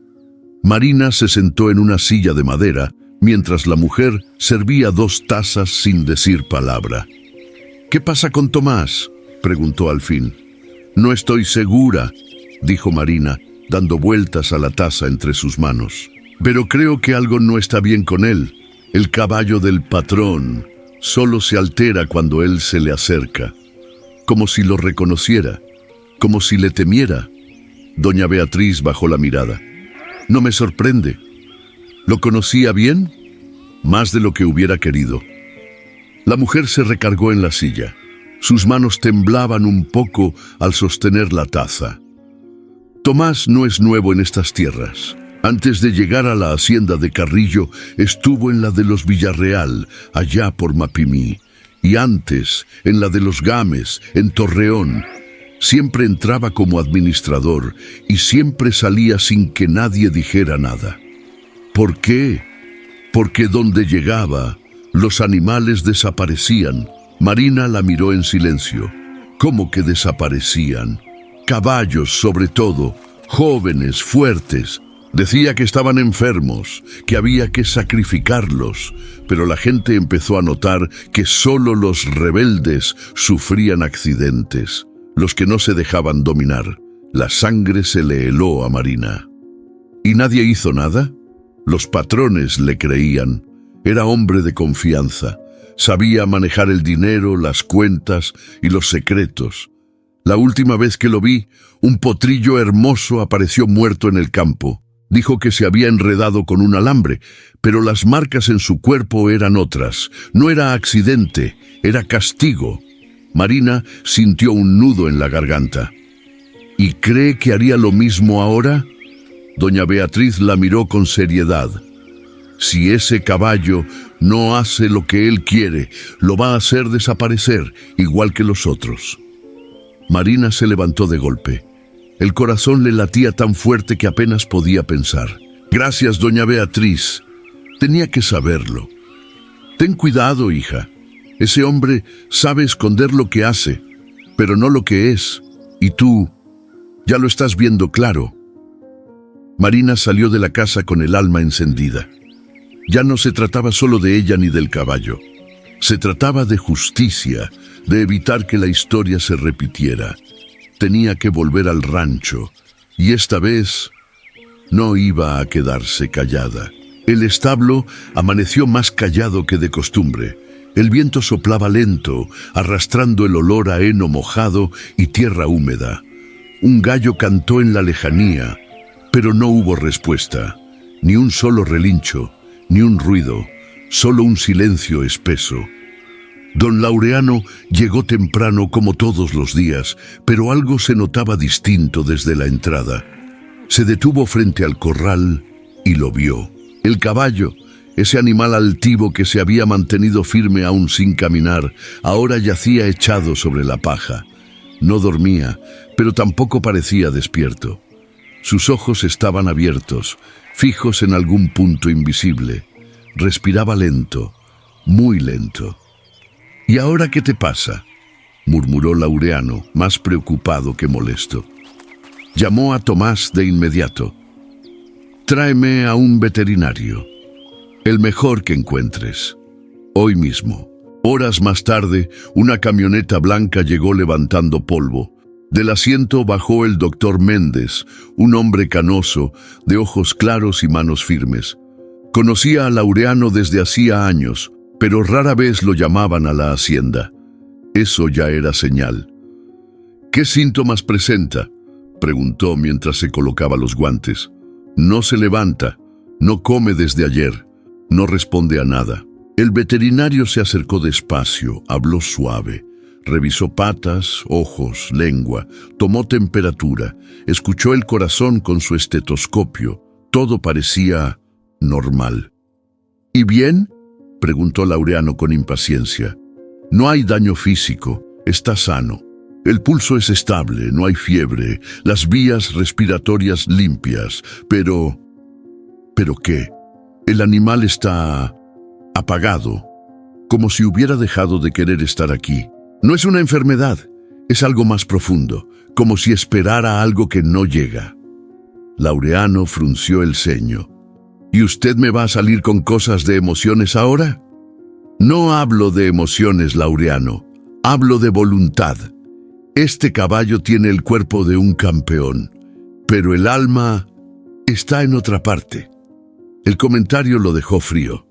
Marina se sentó en una silla de madera, mientras la mujer servía 2 tazas sin decir palabra. «¿Qué pasa con Tomás?», preguntó al fin. «No estoy segura», dijo Marina, dando vueltas a la taza entre sus manos. «Pero creo que algo no está bien con él. El caballo del patrón solo se altera cuando él se le acerca, como si lo reconociera, como si le temiera». Doña Beatriz bajó la mirada. «No me sorprende. ¿Lo conocía bien?». «Más de lo que hubiera querido». La mujer se recargó en la silla. Sus manos temblaban un poco al sostener la taza. «Tomás no es nuevo en estas tierras. Antes de llegar a la hacienda de Carrillo, estuvo en la de los Villarreal, allá por Mapimí, y antes en la de los Gámez, en Torreón. Siempre entraba como administrador y siempre salía sin que nadie dijera nada. ¿Por qué? Porque donde llegaba, los animales desaparecían». Marina la miró en silencio. ¿Cómo que desaparecían? Caballos, sobre todo, jóvenes, fuertes. Decía que estaban enfermos, que había que sacrificarlos, pero la gente empezó a notar que solo los rebeldes sufrían accidentes, los que no se dejaban dominar. La sangre se le heló a Marina. ¿Y nadie hizo nada? Los patrones le creían. Era hombre de confianza. Sabía manejar el dinero, las cuentas y los secretos. La última vez que lo vi, un potrillo hermoso apareció muerto en el campo. Dijo que se había enredado con un alambre, pero las marcas en su cuerpo eran otras. No era accidente, era castigo. Marina sintió un nudo en la garganta. ¿Y cree que haría lo mismo ahora? Doña Beatriz la miró con seriedad. Si ese caballo no hace lo que él quiere, lo va a hacer desaparecer, igual que los otros. Marina se levantó de golpe. El corazón le latía tan fuerte que apenas podía pensar. «Gracias, doña Beatriz. Tenía que saberlo. Ten cuidado, hija. Ese hombre sabe esconder lo que hace, pero no lo que es. Y tú, ya lo estás viendo claro». Marina salió de la casa con el alma encendida. Ya no se trataba solo de ella ni del caballo. Se trataba de justicia, de evitar que la historia se repitiera. Tenía que volver al rancho, y esta vez no iba a quedarse callada. El establo amaneció más callado que de costumbre. El viento soplaba lento, arrastrando el olor a heno mojado y tierra húmeda. Un gallo cantó en la lejanía, pero no hubo respuesta, ni un solo relincho, ni un ruido, solo un silencio espeso. Don Laureano llegó temprano como todos los días, pero algo se notaba distinto desde la entrada. Se detuvo frente al corral y lo vio. El caballo, ese animal altivo que se había mantenido firme aún sin caminar, ahora yacía echado sobre la paja. No dormía, pero tampoco parecía despierto. Sus ojos estaban abiertos, fijos en algún punto invisible. Respiraba lento, muy lento. «¿Y ahora qué te pasa?», murmuró Laureano, más preocupado que molesto. Llamó a Tomás de inmediato. «Tráeme a un veterinario, el mejor que encuentres, hoy mismo». Horas más tarde, una camioneta blanca llegó levantando polvo. Del asiento bajó el doctor Méndez, un hombre canoso, de ojos claros y manos firmes. Conocía a Laureano desde hacía años, pero rara vez lo llamaban a la hacienda. Eso ya era señal. «¿Qué síntomas presenta?», preguntó mientras se colocaba los guantes. «No se levanta, no come desde ayer, no responde a nada». El veterinario se acercó despacio, habló suave. Revisó patas, ojos, lengua, tomó temperatura, escuchó el corazón con su estetoscopio. Todo parecía normal. «¿Y bien?», preguntó Laureano con impaciencia. «No hay daño físico, está sano. El pulso es estable, no hay fiebre, las vías respiratorias limpias, pero... ¿Pero qué? El animal está apagado, como si hubiera dejado de querer estar aquí. No es una enfermedad, es algo más profundo, como si esperara algo que no llega». Laureano frunció el ceño. ¿Y usted me va a salir con cosas de emociones ahora? No hablo de emociones, Laureano. Hablo de voluntad. Este caballo tiene el cuerpo de un campeón, pero el alma está en otra parte. El comentario lo dejó frío.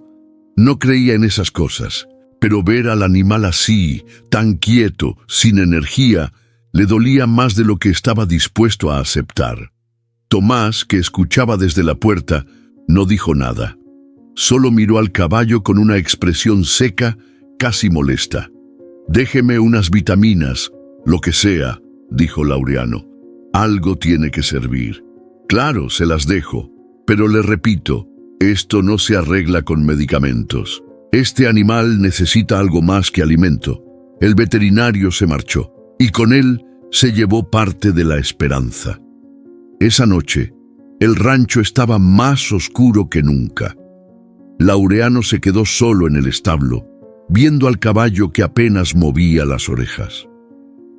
No creía en esas cosas, pero ver al animal así, tan quieto, sin energía, le dolía más de lo que estaba dispuesto a aceptar. Tomás, que escuchaba desde la puerta, no dijo nada. Solo miró al caballo con una expresión seca, casi molesta. «Déjeme unas vitaminas, lo que sea», dijo Laureano. «Algo tiene que servir». «Claro, se las dejo, pero le repito, esto no se arregla con medicamentos. Este animal necesita algo más que alimento». El veterinario se marchó, y con él se llevó parte de la esperanza. Esa noche, el rancho estaba más oscuro que nunca. Laureano se quedó solo en el establo, viendo al caballo que apenas movía las orejas.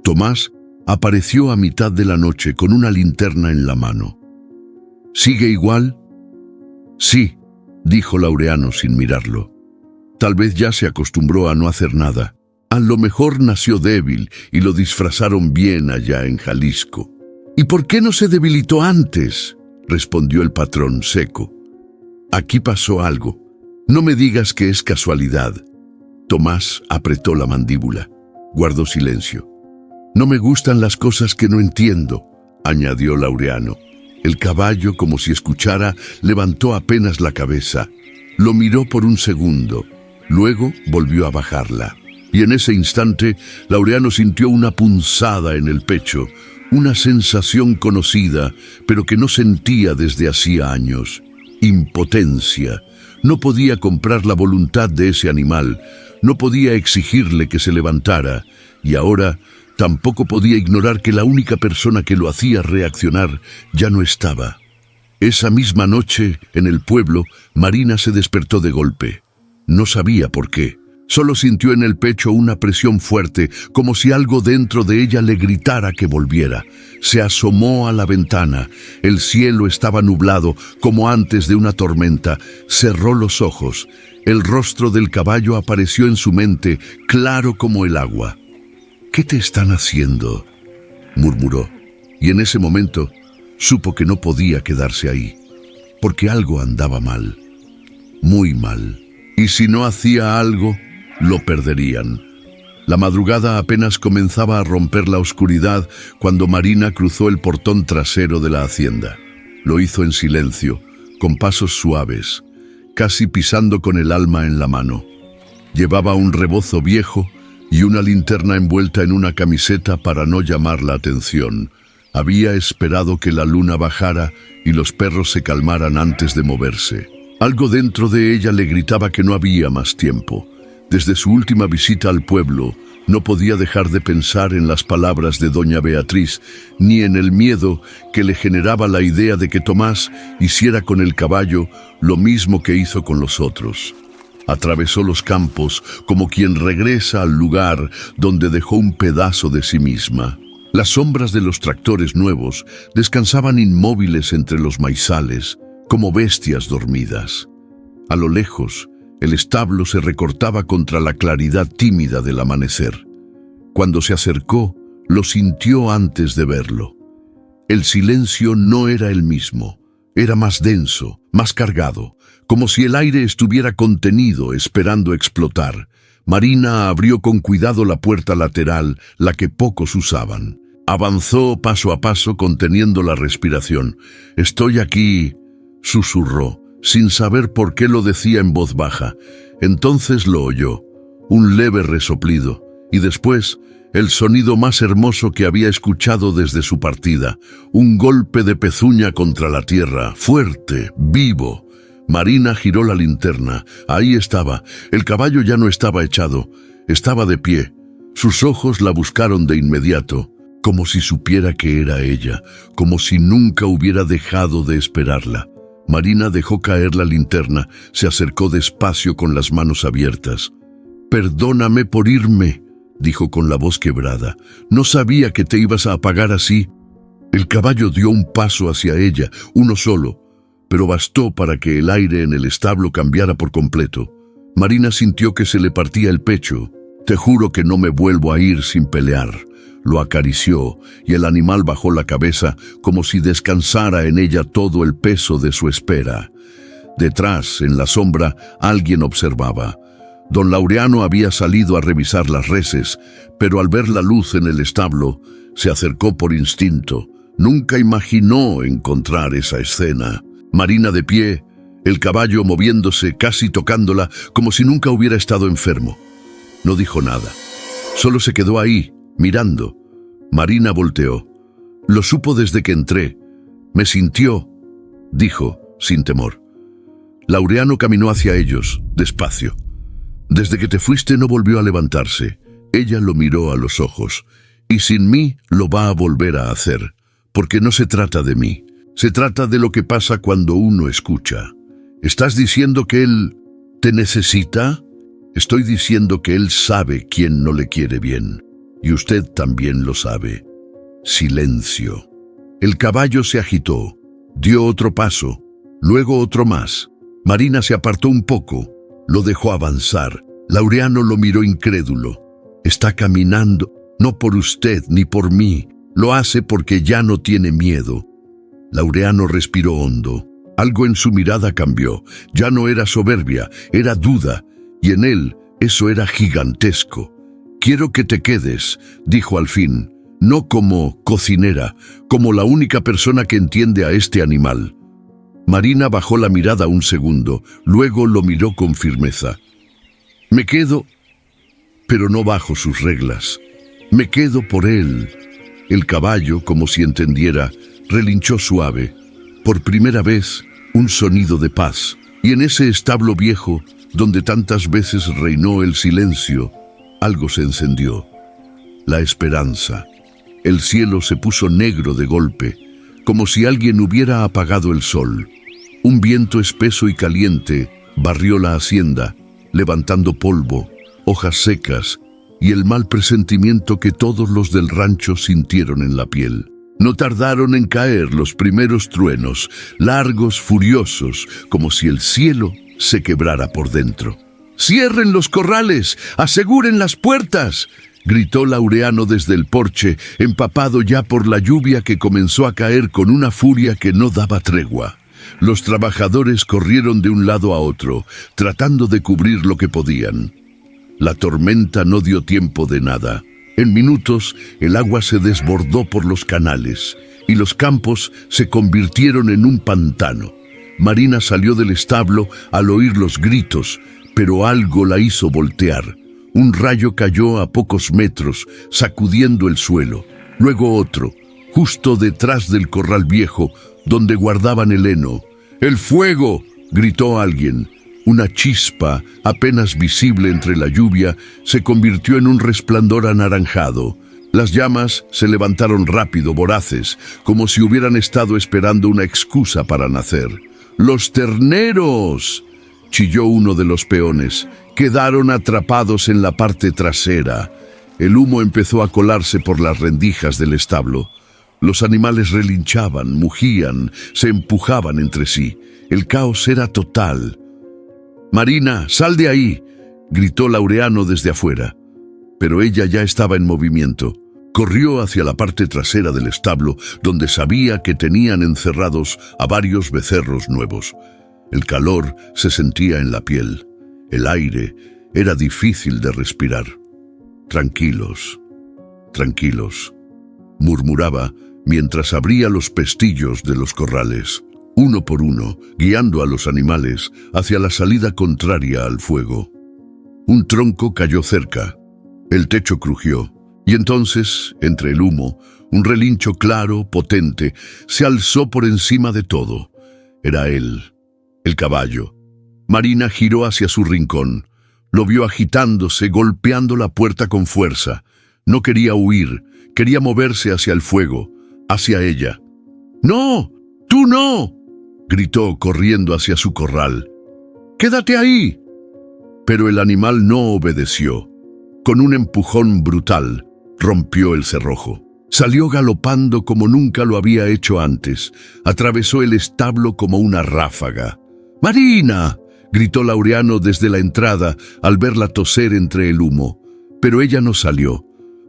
Tomás apareció a mitad de la noche con una linterna en la mano. «¿Sigue igual?» «Sí», dijo Laureano sin mirarlo. Tal vez ya se acostumbró a no hacer nada. A lo mejor nació débil y lo disfrazaron bien allá en Jalisco. «¿Y por qué no se debilitó antes?», respondió el patrón seco. «Aquí pasó algo. No me digas que es casualidad». Tomás apretó la mandíbula. Guardó silencio. «No me gustan las cosas que no entiendo», añadió Laureano. El caballo, como si escuchara, levantó apenas la cabeza. Lo miró por un segundo. Luego volvió a bajarla. Y en ese instante, Laureano sintió una punzada en el pecho, una sensación conocida, pero que no sentía desde hacía años. Impotencia. No podía comprar la voluntad de ese animal, no podía exigirle que se levantara, y ahora tampoco podía ignorar que la única persona que lo hacía reaccionar ya no estaba. Esa misma noche, en el pueblo, Marina se despertó de golpe. No sabía por qué. Solo sintió en el pecho una presión fuerte, como si algo dentro de ella le gritara que volviera. Se asomó a la ventana. El cielo estaba nublado, como antes de una tormenta. Cerró los ojos. El rostro del caballo apareció en su mente, claro como el agua. «¿Qué te están haciendo?», murmuró. Y en ese momento supo que no podía quedarse ahí, porque algo andaba mal, muy mal. Y si no hacía algo, lo perderían. La madrugada apenas comenzaba a romper la oscuridad cuando Marina cruzó el portón trasero de la hacienda. Lo hizo en silencio, con pasos suaves, casi pisando con el alma en la mano. Llevaba un rebozo viejo y una linterna envuelta en una camiseta para no llamar la atención. Había esperado que la luna bajara y los perros se calmaran antes de moverse. Algo dentro de ella le gritaba que no había más tiempo. Desde su última visita al pueblo, no podía dejar de pensar en las palabras de doña Beatriz, ni en el miedo que le generaba la idea de que Tomás hiciera con el caballo lo mismo que hizo con los otros. Atravesó los campos como quien regresa al lugar donde dejó un pedazo de sí misma. Las sombras de los tractores nuevos descansaban inmóviles entre los maizales, como bestias dormidas. A lo lejos, el establo se recortaba contra la claridad tímida del amanecer. Cuando se acercó, lo sintió antes de verlo. El silencio no era el mismo, era más denso, más cargado, como si el aire estuviera contenido, esperando explotar. Marina abrió con cuidado la puerta lateral, la que pocos usaban. Avanzó paso a paso, conteniendo la respiración. «Estoy aquí», susurró, sin saber por qué lo decía en voz baja. Entonces lo oyó, un leve resoplido, y después el sonido más hermoso que había escuchado desde su partida, un golpe de pezuña contra la tierra, fuerte, vivo. Marina giró la linterna. Ahí estaba. El caballo ya no estaba echado, estaba de pie. Sus ojos la buscaron de inmediato, como si supiera que era ella, como si nunca hubiera dejado de esperarla. Marina dejó caer la linterna, se acercó despacio con las manos abiertas. «Perdóname por irme», dijo con la voz quebrada. «No sabía que te ibas a apagar así». El caballo dio un paso hacia ella, uno solo, pero bastó para que el aire en el establo cambiara por completo. Marina sintió que se le partía el pecho. «Te juro que no me vuelvo a ir sin pelear». Lo acarició y el animal bajó la cabeza como si descansara en ella todo el peso de su espera. Detrás, en la sombra, alguien observaba. Don Laureano había salido a revisar las reses, pero al ver la luz en el establo, se acercó por instinto. Nunca imaginó encontrar esa escena. Marina de pie, el caballo moviéndose, casi tocándola, como si nunca hubiera estado enfermo. No dijo nada. Solo se quedó ahí, mirando. Marina volteó. «Lo supo desde que entré. Me sintió», dijo, sin temor. Laureano caminó hacia ellos, despacio. «Desde que te fuiste no volvió a levantarse». Ella lo miró a los ojos. «Y sin mí lo va a volver a hacer, porque no se trata de mí. Se trata de lo que pasa cuando uno escucha». «¿Estás diciendo que él te necesita?» «Estoy diciendo que él sabe quién no le quiere bien. Y usted también lo sabe». Silencio. El caballo se agitó. Dio otro paso, luego otro más. Marina se apartó un poco. Lo dejó avanzar. Laureano lo miró incrédulo. «Está caminando, no por usted ni por mí. Lo hace porque ya no tiene miedo». Laureano respiró hondo. Algo en su mirada cambió. Ya no era soberbia, era duda. Y en él eso era gigantesco. «Quiero que te quedes», dijo al fin. «No como cocinera, como la única persona que entiende a este animal». Marina bajó la mirada un segundo, luego lo miró con firmeza. «Me quedo, pero no bajo sus reglas. Me quedo por él». El caballo, como si entendiera, relinchó suave. Por primera vez, un sonido de paz. Y en ese establo viejo, donde tantas veces reinó el silencio, algo se encendió. La esperanza. El cielo se puso negro de golpe, como si alguien hubiera apagado el sol. Un viento espeso y caliente barrió la hacienda, levantando polvo, hojas secas y el mal presentimiento que todos los del rancho sintieron en la piel. No tardaron en caer los primeros truenos, largos, furiosos, como si el cielo se quebrara por dentro. «¡Cierren los corrales! ¡Aseguren las puertas!», gritó Laureano desde el porche, empapado ya por la lluvia que comenzó a caer con una furia que no daba tregua. Los trabajadores corrieron de un lado a otro, tratando de cubrir lo que podían. La tormenta no dio tiempo de nada. En minutos, el agua se desbordó por los canales y los campos se convirtieron en un pantano. Marina salió del establo al oír los gritos, pero algo la hizo voltear. Un rayo cayó a pocos metros, sacudiendo el suelo. Luego otro, justo detrás del corral viejo, donde guardaban el heno. «¡El fuego!», gritó alguien. Una chispa, apenas visible entre la lluvia, se convirtió en un resplandor anaranjado. Las llamas se levantaron rápido, voraces, como si hubieran estado esperando una excusa para nacer. «¡Los terneros!», chilló uno de los peones. «Quedaron atrapados en la parte trasera». El humo empezó a colarse por las rendijas del establo. Los animales relinchaban, mugían, se empujaban entre sí. El caos era total. «Marina, sal de ahí», gritó Laureano desde afuera. Pero ella ya estaba en movimiento. Corrió hacia la parte trasera del establo, donde sabía que tenían encerrados a varios becerros nuevos. El calor se sentía en la piel. El aire era difícil de respirar. «Tranquilos, tranquilos», murmuraba mientras abría los pestillos de los corrales, uno por uno, guiando a los animales hacia la salida contraria al fuego. Un tronco cayó cerca. El techo crujió. Y entonces, entre el humo, un relincho claro, potente, se alzó por encima de todo. Era él, el caballo. Marina giró hacia su rincón. Lo vio agitándose, golpeando la puerta con fuerza. No quería huir, quería moverse hacia el fuego, hacia ella. «¡No! ¡Tú no!», gritó corriendo hacia su corral. «¡Quédate ahí!». Pero el animal no obedeció. Con un empujón brutal, rompió el cerrojo. Salió galopando como nunca lo había hecho antes. Atravesó el establo como una ráfaga. «¡Marina!», gritó Laureano desde la entrada al verla toser entre el humo. Pero ella no salió,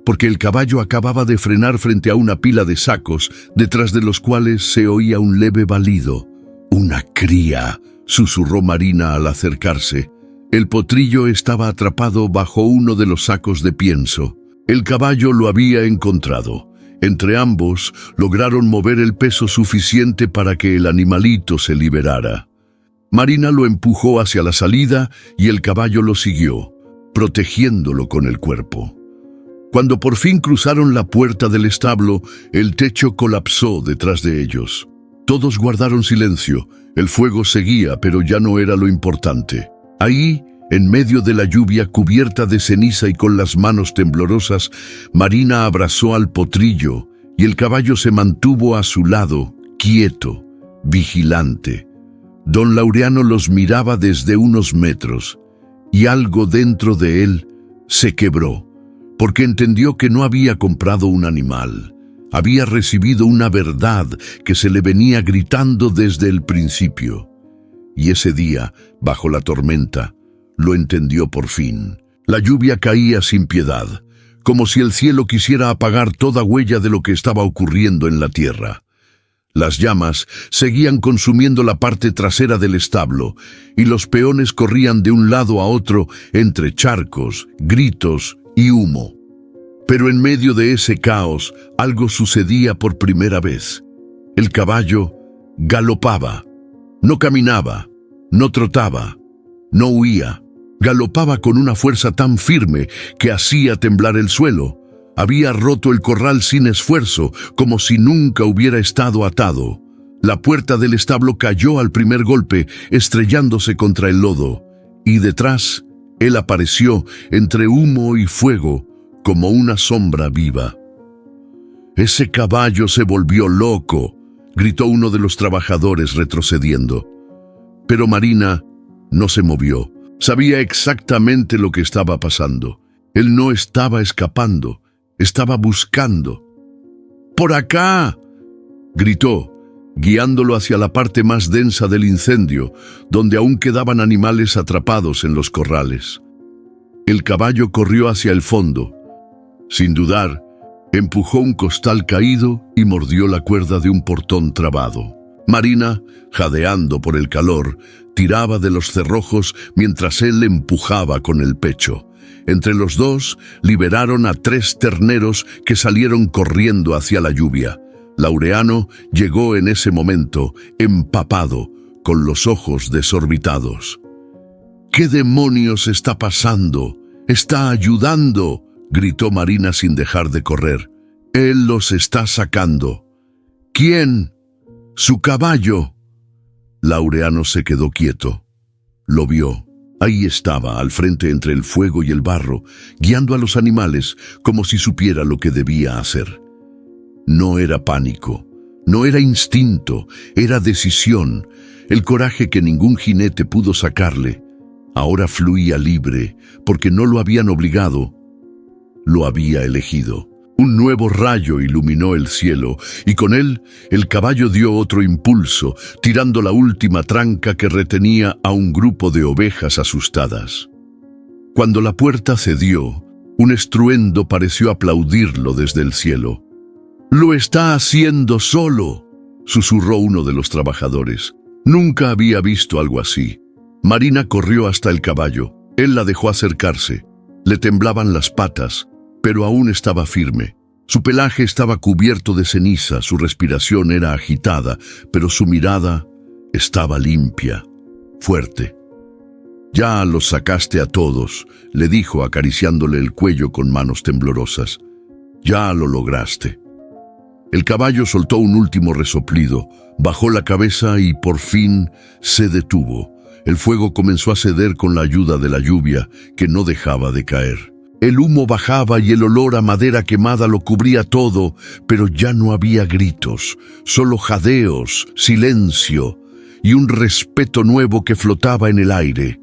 porque el caballo acababa de frenar frente a una pila de sacos, detrás de los cuales se oía un leve balido. «¡Una cría!», susurró Marina al acercarse. El potrillo estaba atrapado bajo uno de los sacos de pienso. El caballo lo había encontrado. Entre ambos lograron mover el peso suficiente para que el animalito se liberara. Marina lo empujó hacia la salida y el caballo lo siguió, protegiéndolo con el cuerpo. Cuando por fin cruzaron la puerta del establo, el techo colapsó detrás de ellos. Todos guardaron silencio. El fuego seguía, pero ya no era lo importante. Ahí, en medio de la lluvia, cubierta de ceniza y con las manos temblorosas, Marina abrazó al potrillo y el caballo se mantuvo a su lado, quieto, vigilante. Don Laureano los miraba desde unos metros y algo dentro de él se quebró, porque entendió que no había comprado un animal. Había recibido una verdad que se le venía gritando desde el principio. Y ese día, bajo la tormenta, lo entendió por fin. La lluvia caía sin piedad, como si el cielo quisiera apagar toda huella de lo que estaba ocurriendo en la tierra. Las llamas seguían consumiendo la parte trasera del establo, y los peones corrían de un lado a otro entre charcos, gritos y humo. Pero en medio de ese caos, algo sucedía por primera vez. El caballo galopaba. No caminaba, no trotaba, no huía. Galopaba con una fuerza tan firme que hacía temblar el suelo. Había roto el corral sin esfuerzo, como si nunca hubiera estado atado. La puerta del establo cayó al primer golpe, estrellándose contra el lodo. Y detrás, él apareció entre humo y fuego, como una sombra viva. «Ese caballo se volvió loco», gritó uno de los trabajadores retrocediendo. Pero Marina no se movió. Sabía exactamente lo que estaba pasando. Él no estaba escapando, estaba buscando. «¡Por acá!», gritó, guiándolo hacia la parte más densa del incendio, donde aún quedaban animales atrapados en los corrales. El caballo corrió hacia el fondo. Sin dudar, empujó un costal caído y mordió la cuerda de un portón trabado. Marina, jadeando por el calor, tiraba de los cerrojos mientras él le empujaba con el pecho. Entre los dos, liberaron a 3 terneros que salieron corriendo hacia la lluvia. Laureano llegó en ese momento, empapado, con los ojos desorbitados. «¿Qué demonios está pasando? ¡Está ayudando!», gritó Marina sin dejar de correr. «Él los está sacando». «¿Quién?». «Su caballo». Laureano se quedó quieto. Lo vio. Ahí estaba, al frente entre el fuego y el barro, guiando a los animales como si supiera lo que debía hacer. No era pánico, no era instinto, era decisión. El coraje que ningún jinete pudo sacarle ahora fluía libre, porque no lo habían obligado, lo había elegido. Un nuevo rayo iluminó el cielo, y con él el caballo dio otro impulso, tirando la última tranca que retenía a un grupo de ovejas asustadas. Cuando la puerta cedió, un estruendo pareció aplaudirlo desde el cielo. «¡Lo está haciendo solo!», susurró uno de los trabajadores. Nunca había visto algo así. Marina corrió hasta el caballo. Él la dejó acercarse. Le temblaban las patas, pero aún estaba firme. Su pelaje estaba cubierto de ceniza, su respiración era agitada, pero su mirada estaba limpia, fuerte. «Ya los sacaste a todos», le dijo acariciándole el cuello con manos temblorosas. «Ya lo lograste». El caballo soltó un último resoplido, bajó la cabeza y por fin se detuvo. El fuego comenzó a ceder con la ayuda de la lluvia, que no dejaba de caer. El humo bajaba y el olor a madera quemada lo cubría todo, pero ya no había gritos, solo jadeos, silencio y un respeto nuevo que flotaba en el aire.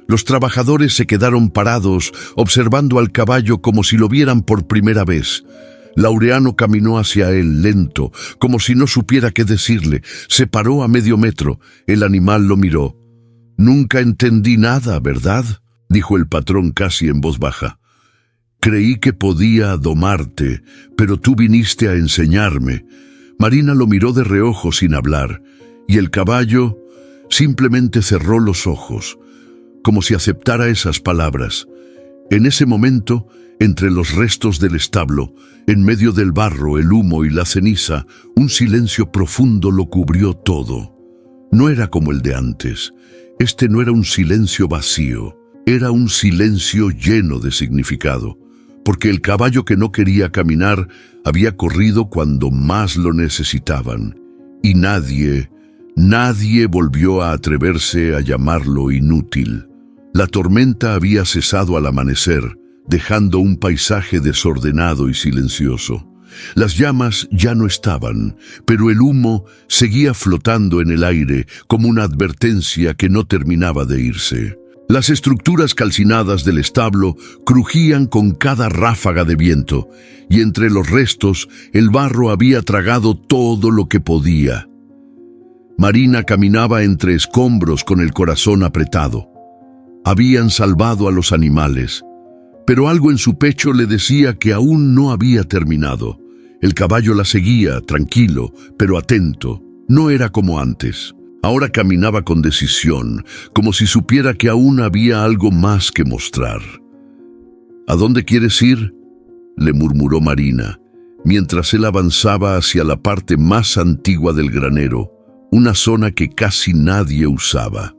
Los trabajadores se quedaron parados, observando al caballo como si lo vieran por primera vez. Laureano caminó hacia él, lento, como si no supiera qué decirle. Se paró a medio metro. El animal lo miró. «Nunca entendí nada, ¿verdad?», dijo el patrón casi en voz baja. «Creí que podía domarte, pero tú viniste a enseñarme». Marina lo miró de reojo sin hablar, y el caballo simplemente cerró los ojos, como si aceptara esas palabras. En ese momento, entre los restos del establo, en medio del barro, el humo y la ceniza, un silencio profundo lo cubrió todo. No era como el de antes. Este no era un silencio vacío, era un silencio lleno de significado, porque el caballo que no quería caminar había corrido cuando más lo necesitaban, y nadie volvió a atreverse a llamarlo inútil. La tormenta había cesado al amanecer, dejando un paisaje desordenado y silencioso. Las llamas ya no estaban, pero el humo seguía flotando en el aire como una advertencia que no terminaba de irse. Las estructuras calcinadas del establo crujían con cada ráfaga de viento, y entre los restos el barro había tragado todo lo que podía. Marina caminaba entre escombros con el corazón apretado. Habían salvado a los animales, pero algo en su pecho le decía que aún no había terminado. El caballo la seguía, tranquilo, pero atento. No era como antes. Ahora caminaba con decisión, como si supiera que aún había algo más que mostrar. «¿A dónde quieres ir?», le murmuró Marina, mientras él avanzaba hacia la parte más antigua del granero, una zona que casi nadie usaba.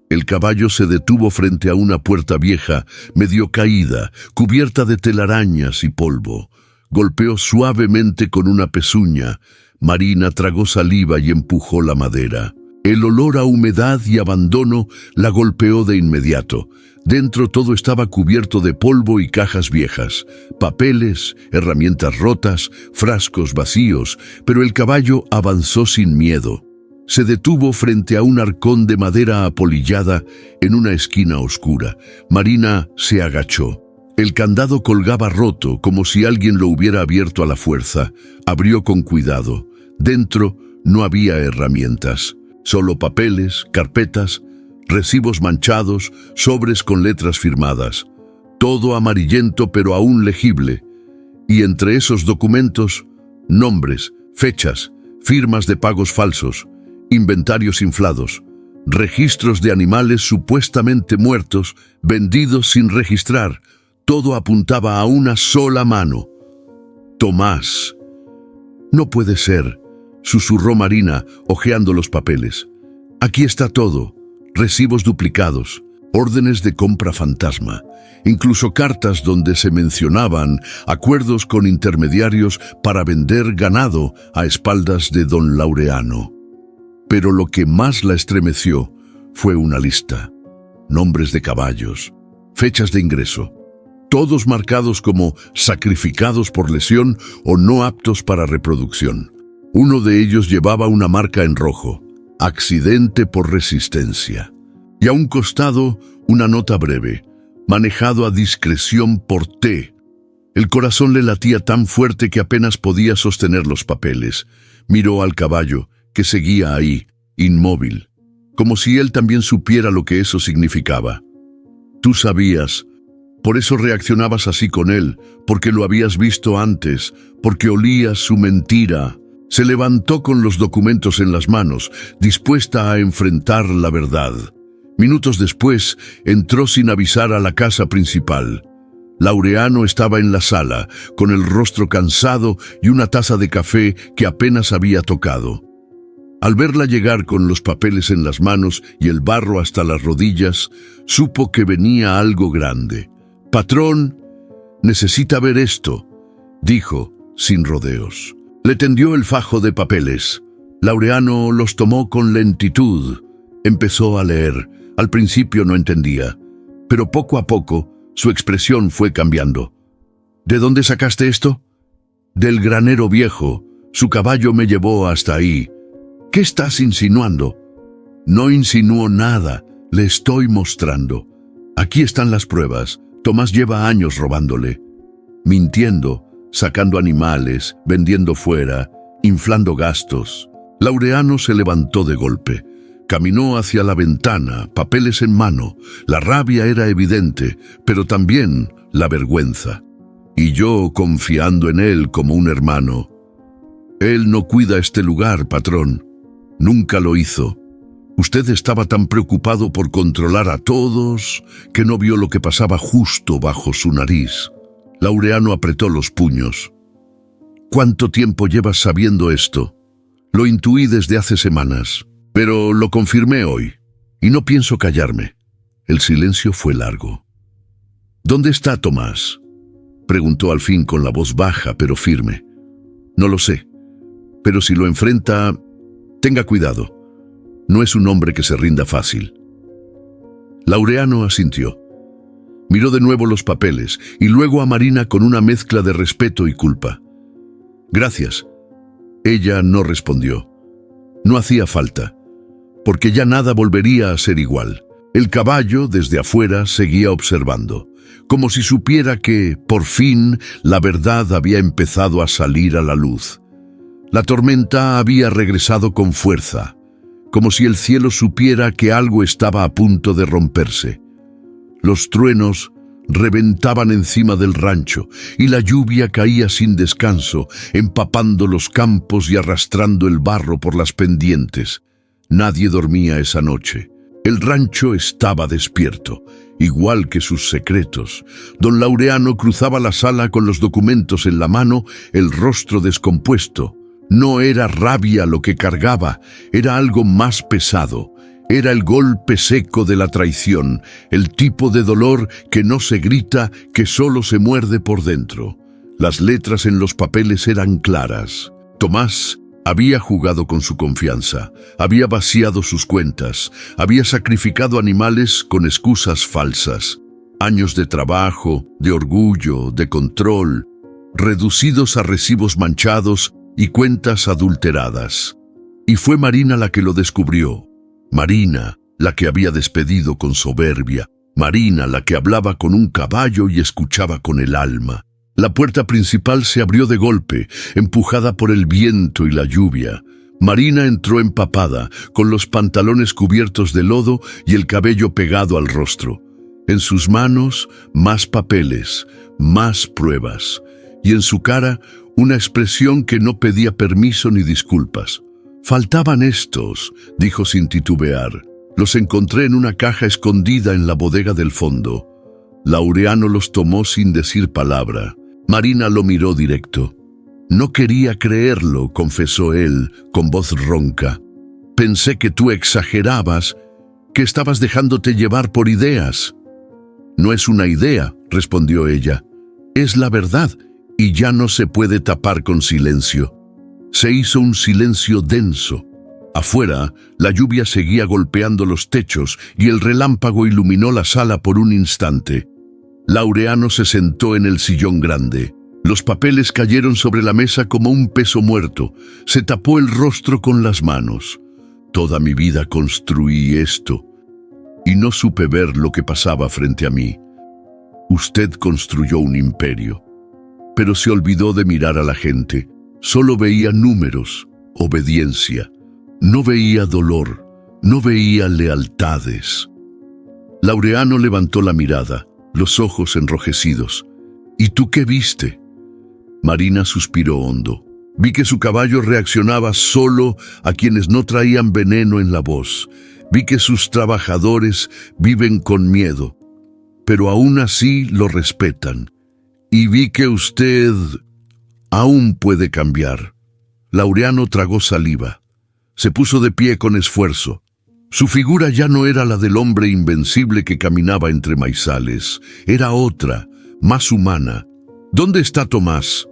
El caballo se detuvo frente a una puerta vieja, medio caída, cubierta de telarañas y polvo. Golpeó suavemente con una pezuña. Marina tragó saliva y empujó la madera. El olor a humedad y abandono la golpeó de inmediato. Dentro todo estaba cubierto de polvo y cajas viejas, papeles, herramientas rotas, frascos vacíos, pero el caballo avanzó sin miedo. Se detuvo frente a un arcón de madera apolillada en una esquina oscura. Marina se agachó. El candado colgaba roto, como si alguien lo hubiera abierto a la fuerza. Abrió con cuidado. Dentro no había herramientas, solo papeles, carpetas, recibos manchados, sobres con letras firmadas. Todo amarillento pero aún legible. Y entre esos documentos, nombres, fechas, firmas de pagos falsos, inventarios inflados, registros de animales supuestamente muertos, vendidos sin registrar. Todo apuntaba a una sola mano. «Tomás». «No puede ser», susurró Marina, hojeando los papeles. «Aquí está todo. Recibos duplicados, órdenes de compra fantasma, incluso cartas donde se mencionaban acuerdos con intermediarios para vender ganado a espaldas de don Laureano». Pero lo que más la estremeció fue una lista. Nombres de caballos, fechas de ingreso, todos marcados como sacrificados por lesión o no aptos para reproducción. Uno de ellos llevaba una marca en rojo, accidente por resistencia. Y a un costado, una nota breve, manejado a discreción por T. El corazón le latía tan fuerte que apenas podía sostener los papeles. Miró al caballo, que seguía ahí, inmóvil, como si él también supiera lo que eso significaba. «Tú sabías, por eso reaccionabas así con él, porque lo habías visto antes, porque olías su mentira». Se levantó con los documentos en las manos, dispuesta a enfrentar la verdad. Minutos después, entró sin avisar a la casa principal. Laureano estaba en la sala, con el rostro cansado y una taza de café que apenas había tocado. Al verla llegar con los papeles en las manos y el barro hasta las rodillas, supo que venía algo grande. «Patrón, necesita ver esto», dijo, sin rodeos. Le tendió el fajo de papeles. Laureano los tomó con lentitud. Empezó a leer. Al principio no entendía, pero poco a poco su expresión fue cambiando. «¿De dónde sacaste esto?» «Del granero viejo. Su caballo me llevó hasta ahí». «¿Qué estás insinuando?» «No insinúo nada. Le estoy mostrando. Aquí están las pruebas. Tomás lleva años robándole». Mintiendo, sacando animales, vendiendo fuera, inflando gastos. Laureano se levantó de golpe. Caminó hacia la ventana, papeles en mano. La rabia era evidente, pero también la vergüenza. Y yo confiando en él como un hermano. Él no cuida este lugar, patrón. Nunca lo hizo. Usted estaba tan preocupado por controlar a todos que no vio lo que pasaba justo bajo su nariz. Laureano apretó los puños. ¿Cuánto tiempo llevas sabiendo esto? Lo intuí desde hace semanas, pero lo confirmé hoy, y no pienso callarme. El silencio fue largo. ¿Dónde está Tomás?, preguntó al fin con la voz baja pero firme. No lo sé, pero si lo enfrenta, tenga cuidado. No es un hombre que se rinda fácil. Laureano asintió. Miró de nuevo los papeles y luego a Marina con una mezcla de respeto y culpa. Gracias. Ella no respondió. No hacía falta, porque ya nada volvería a ser igual. El caballo, desde afuera, seguía observando, como si supiera que, por fin, la verdad había empezado a salir a la luz. La tormenta había regresado con fuerza, como si el cielo supiera que algo estaba a punto de romperse. Los truenos reventaban encima del rancho y la lluvia caía sin descanso, empapando los campos y arrastrando el barro por las pendientes. Nadie dormía esa noche. El rancho estaba despierto, igual que sus secretos. Don Laureano cruzaba la sala con los documentos en la mano, el rostro descompuesto. No era rabia lo que cargaba, era algo más pesado. Era el golpe seco de la traición, el tipo de dolor que no se grita, que solo se muerde por dentro. Las letras en los papeles eran claras. Tomás había jugado con su confianza, había vaciado sus cuentas, había sacrificado animales con excusas falsas. Años de trabajo, de orgullo, de control, reducidos a recibos manchados y cuentas adulteradas. Y fue Marina la que lo descubrió. Marina, la que había despedido con soberbia. Marina, la que hablaba con un caballo y escuchaba con el alma. La puerta principal se abrió de golpe, empujada por el viento y la lluvia. Marina entró empapada, con los pantalones cubiertos de lodo y el cabello pegado al rostro. En sus manos, más papeles, más pruebas. Y en su cara, una expresión que no pedía permiso ni disculpas. «Faltaban estos», dijo sin titubear. «Los encontré en una caja escondida en la bodega del fondo». Laureano los tomó sin decir palabra. Marina lo miró directo. «No quería creerlo», confesó él, con voz ronca. «Pensé que tú exagerabas, que estabas dejándote llevar por ideas». «No es una idea», respondió ella. «Es la verdad, y ya no se puede tapar con silencio». Se hizo un silencio denso. Afuera, la lluvia seguía golpeando los techos y el relámpago iluminó la sala por un instante. Laureano se sentó en el sillón grande. Los papeles cayeron sobre la mesa como un peso muerto. Se tapó el rostro con las manos. Toda mi vida construí esto y no supe ver lo que pasaba frente a mí. Usted construyó un imperio, pero se olvidó de mirar a la gente. Solo veía números, obediencia. No veía dolor, no veía lealtades. Laureano levantó la mirada, los ojos enrojecidos. ¿Y tú qué viste? Marina suspiró hondo. Vi que su caballo reaccionaba solo a quienes no traían veneno en la voz. Vi que sus trabajadores viven con miedo, pero aún así lo respetan. Y vi que usted aún puede cambiar. Laureano tragó saliva. Se puso de pie con esfuerzo. Su figura ya no era la del hombre invencible que caminaba entre maizales. Era otra, más humana. ¿Dónde está Tomás?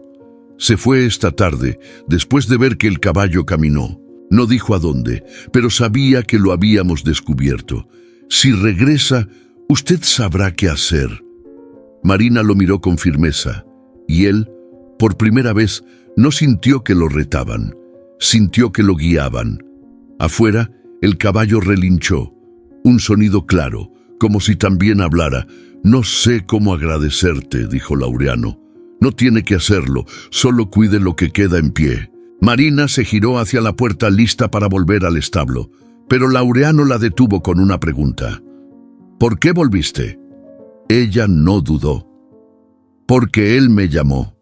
Se fue esta tarde, después de ver que el caballo caminó. No dijo a dónde, pero sabía que lo habíamos descubierto. Si regresa, usted sabrá qué hacer. Marina lo miró con firmeza, y él, por primera vez, no sintió que lo retaban, sintió que lo guiaban. Afuera, el caballo relinchó, un sonido claro, como si también hablara. «No sé cómo agradecerte», dijo Laureano. No tiene que hacerlo, solo cuide lo que queda en pie. Marina se giró hacia la puerta lista para volver al establo, pero Laureano la detuvo con una pregunta. ¿Por qué volviste? Ella no dudó. Porque él me llamó.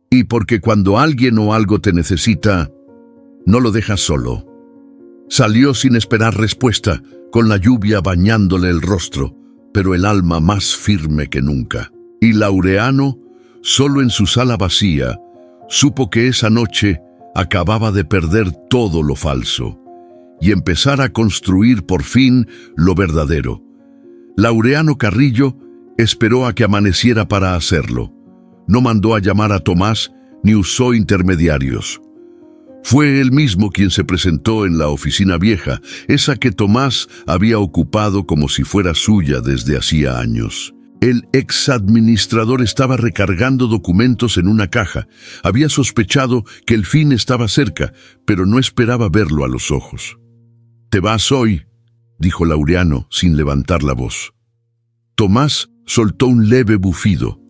Y porque cuando alguien o algo te necesita, no lo dejas solo. Salió sin esperar respuesta, con la lluvia bañándole el rostro, pero el alma más firme que nunca. Y Laureano, solo en su sala vacía, supo que esa noche acababa de perder todo lo falso y empezar a construir por fin lo verdadero. Laureano Carrillo esperó a que amaneciera para hacerlo. No mandó a llamar a Tomás ni usó intermediarios. Fue él mismo quien se presentó en la oficina vieja, esa que Tomás había ocupado como si fuera suya desde hacía años. El exadministrador estaba recargando documentos en una caja. Había sospechado que el fin estaba cerca, pero no esperaba verlo a los ojos. «Te vas hoy», dijo Laureano sin levantar la voz. Tomás soltó un leve bufido.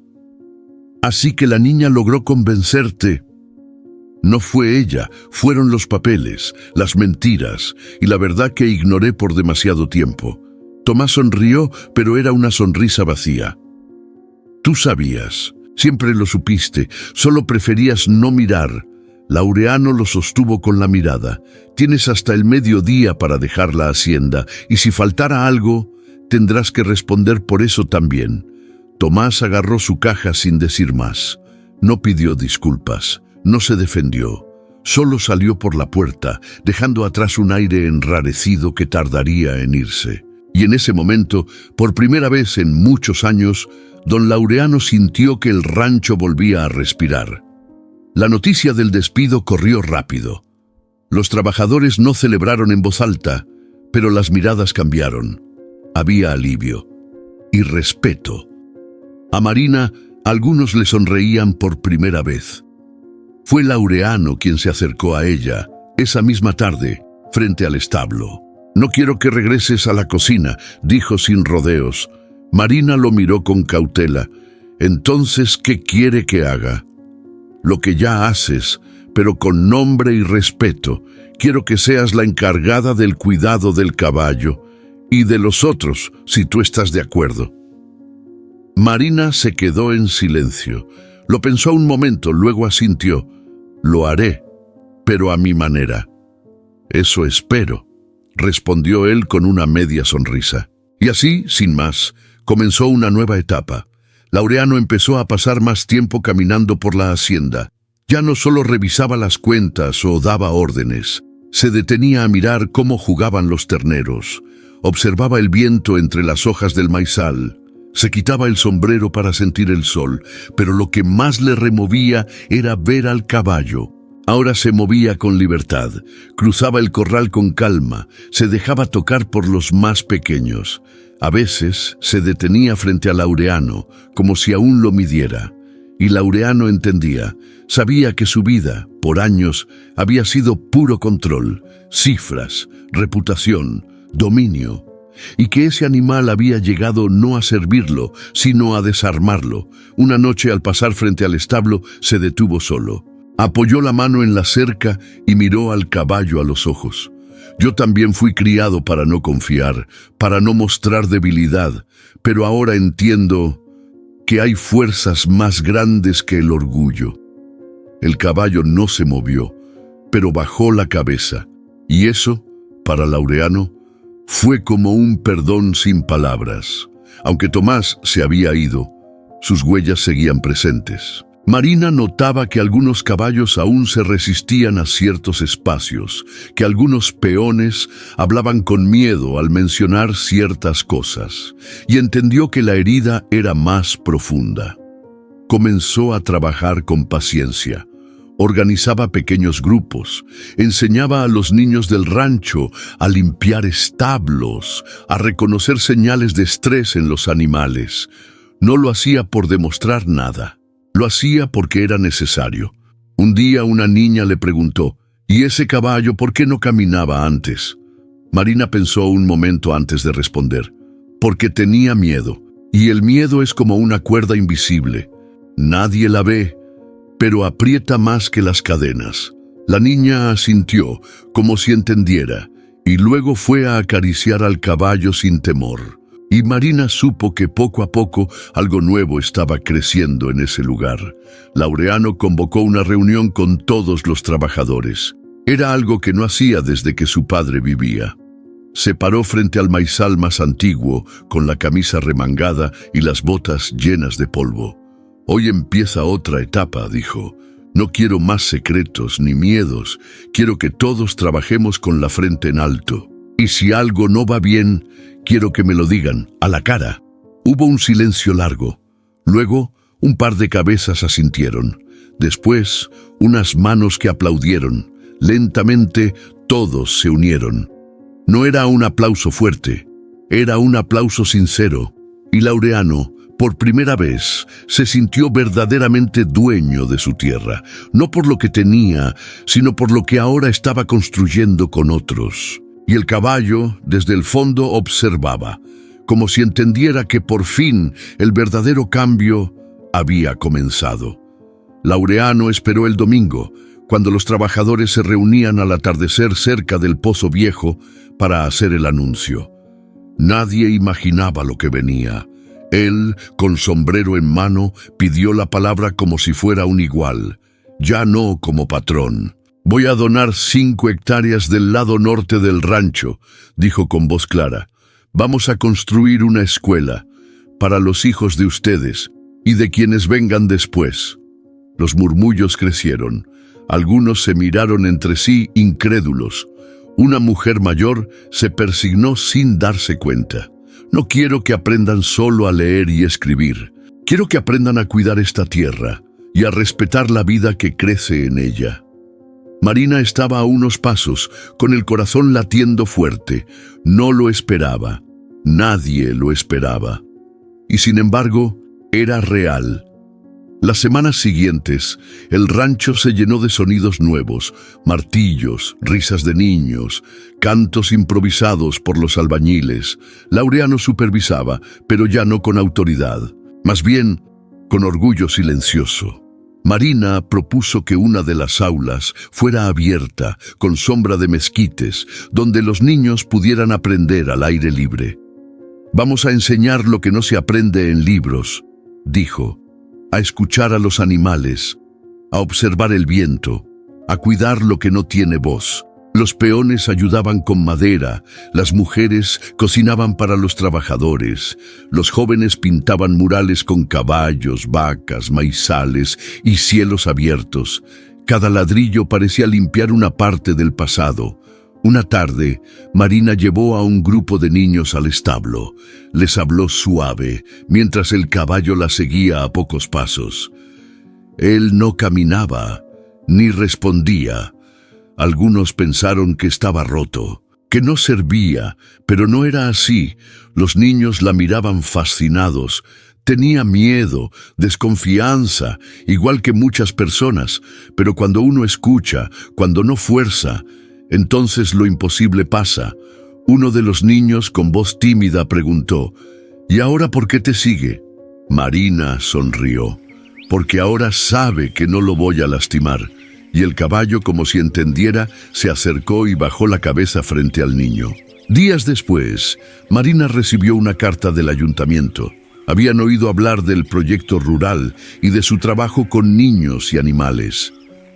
«Así que la niña logró convencerte». No fue ella, fueron los papeles, las mentiras y la verdad que ignoré por demasiado tiempo. Tomás sonrió, pero era una sonrisa vacía. Tú sabías, siempre lo supiste, solo preferías no mirar. Laureano lo sostuvo con la mirada. Tienes hasta el mediodía para dejar la hacienda, y si faltara algo, tendrás que responder por eso también. Tomás agarró su caja sin decir más. No pidió disculpas. No se defendió, solo salió por la puerta, dejando atrás un aire enrarecido que tardaría en irse. Y en ese momento, por primera vez en muchos años, don Laureano sintió que el rancho volvía a respirar. La noticia del despido corrió rápido. Los trabajadores no celebraron en voz alta, pero las miradas cambiaron. Había alivio y respeto. A Marina, algunos le sonreían por primera vez. Fue Laureano quien se acercó a ella, esa misma tarde, frente al establo. «No quiero que regreses a la cocina», dijo sin rodeos. Marina lo miró con cautela. «Entonces, ¿qué quiere que haga?» «Lo que ya haces, pero con nombre y respeto. Quiero que seas la encargada del cuidado del caballo y de los otros, si tú estás de acuerdo». Marina se quedó en silencio. Lo pensó un momento, luego asintió. «Lo haré, pero a mi manera». «Eso espero», respondió él con una media sonrisa. Y así, sin más, comenzó una nueva etapa. Laureano empezó a pasar más tiempo caminando por la hacienda. Ya no solo revisaba las cuentas o daba órdenes. Se detenía a mirar cómo jugaban los terneros. Observaba el viento entre las hojas del maizal. Se quitaba el sombrero para sentir el sol, pero lo que más le removía era ver al caballo. Ahora se movía con libertad, cruzaba el corral con calma, se dejaba tocar por los más pequeños. A veces se detenía frente a Laureano, como si aún lo midiera. Y Laureano entendía, sabía que su vida, por años, había sido puro control, cifras, reputación, dominio. Y que ese animal había llegado no a servirlo, sino a desarmarlo. Una noche al pasar frente al establo se detuvo solo. Apoyó la mano en la cerca y miró al caballo a los ojos. Yo también fui criado para no confiar, para no mostrar debilidad, pero ahora entiendo que hay fuerzas más grandes que el orgullo. El caballo no se movió, pero bajó la cabeza, y eso, para Laureano, fue como un perdón sin palabras. Aunque Tomás se había ido, sus huellas seguían presentes. Marina notaba que algunos caballos aún se resistían a ciertos espacios, que algunos peones hablaban con miedo al mencionar ciertas cosas, y entendió que la herida era más profunda. Comenzó a trabajar con paciencia. Organizaba pequeños grupos, enseñaba a los niños del rancho a limpiar establos, a reconocer señales de estrés en los animales. No lo hacía por demostrar nada, lo hacía porque era necesario. Un día una niña le preguntó, ¿y ese caballo por qué no caminaba antes? Marina pensó un momento antes de responder, porque tenía miedo, y el miedo es como una cuerda invisible. Nadie la ve, pero aprieta más que las cadenas. La niña asintió, como si entendiera, y luego fue a acariciar al caballo sin temor. Y Marina supo que poco a poco algo nuevo estaba creciendo en ese lugar. Laureano convocó una reunión con todos los trabajadores. Era algo que no hacía desde que su padre vivía. Se paró frente al maizal más antiguo, con la camisa remangada y las botas llenas de polvo. «Hoy empieza otra etapa», dijo. «No quiero más secretos ni miedos. Quiero que todos trabajemos con la frente en alto. Y si algo no va bien, quiero que me lo digan, a la cara». Hubo un silencio largo. Luego, un par de cabezas asintieron. Después, unas manos que aplaudieron. Lentamente, todos se unieron. No era un aplauso fuerte, era un aplauso sincero. Y Laureano, por primera vez, se sintió verdaderamente dueño de su tierra, no por lo que tenía, sino por lo que ahora estaba construyendo con otros. Y el caballo, desde el fondo, observaba, como si entendiera que por fin el verdadero cambio había comenzado. Laureano esperó el domingo, cuando los trabajadores se reunían al atardecer cerca del Pozo Viejo para hacer el anuncio. Nadie imaginaba lo que venía. Él, con sombrero en mano, pidió la palabra como si fuera un igual, ya no como patrón. «Voy a donar 5 hectáreas del lado norte del rancho», dijo con voz clara. «Vamos a construir una escuela para los hijos de ustedes y de quienes vengan después». Los murmullos crecieron. Algunos se miraron entre sí incrédulos. Una mujer mayor se persignó sin darse cuenta. «No quiero que aprendan solo a leer y escribir. Quiero que aprendan a cuidar esta tierra y a respetar la vida que crece en ella». Marina estaba a unos pasos, con el corazón latiendo fuerte. No lo esperaba. Nadie lo esperaba. Y sin embargo, era real. Las semanas siguientes, el rancho se llenó de sonidos nuevos, martillos, risas de niños, cantos improvisados por los albañiles. Laureano supervisaba, pero ya no con autoridad, más bien con orgullo silencioso. Marina propuso que una de las aulas fuera abierta, con sombra de mezquites, donde los niños pudieran aprender al aire libre. «Vamos a enseñar lo que no se aprende en libros», dijo. «A escuchar a los animales, a observar el viento, a cuidar lo que no tiene voz». Los peones ayudaban con madera, las mujeres cocinaban para los trabajadores, los jóvenes pintaban murales con caballos, vacas, maizales y cielos abiertos. Cada ladrillo parecía limpiar una parte del pasado. Una tarde, Marina llevó a un grupo de niños al establo. Les habló suave, mientras el caballo la seguía a pocos pasos. Él no caminaba, ni respondía. Algunos pensaron que estaba roto, que no servía, pero no era así. Los niños la miraban fascinados. Tenía miedo, desconfianza, igual que muchas personas, pero cuando uno escucha, cuando no fuerza, entonces lo imposible pasa. Uno de los niños, con voz tímida, preguntó: «¿Y ahora por qué te sigue?». Marina sonrió, porque ahora sabe que no lo voy a lastimar. Y el caballo, como si entendiera, se acercó y bajó la cabeza frente al niño. Días después, Marina recibió una carta del ayuntamiento. Habían oído hablar del proyecto rural y de su trabajo con niños y animales.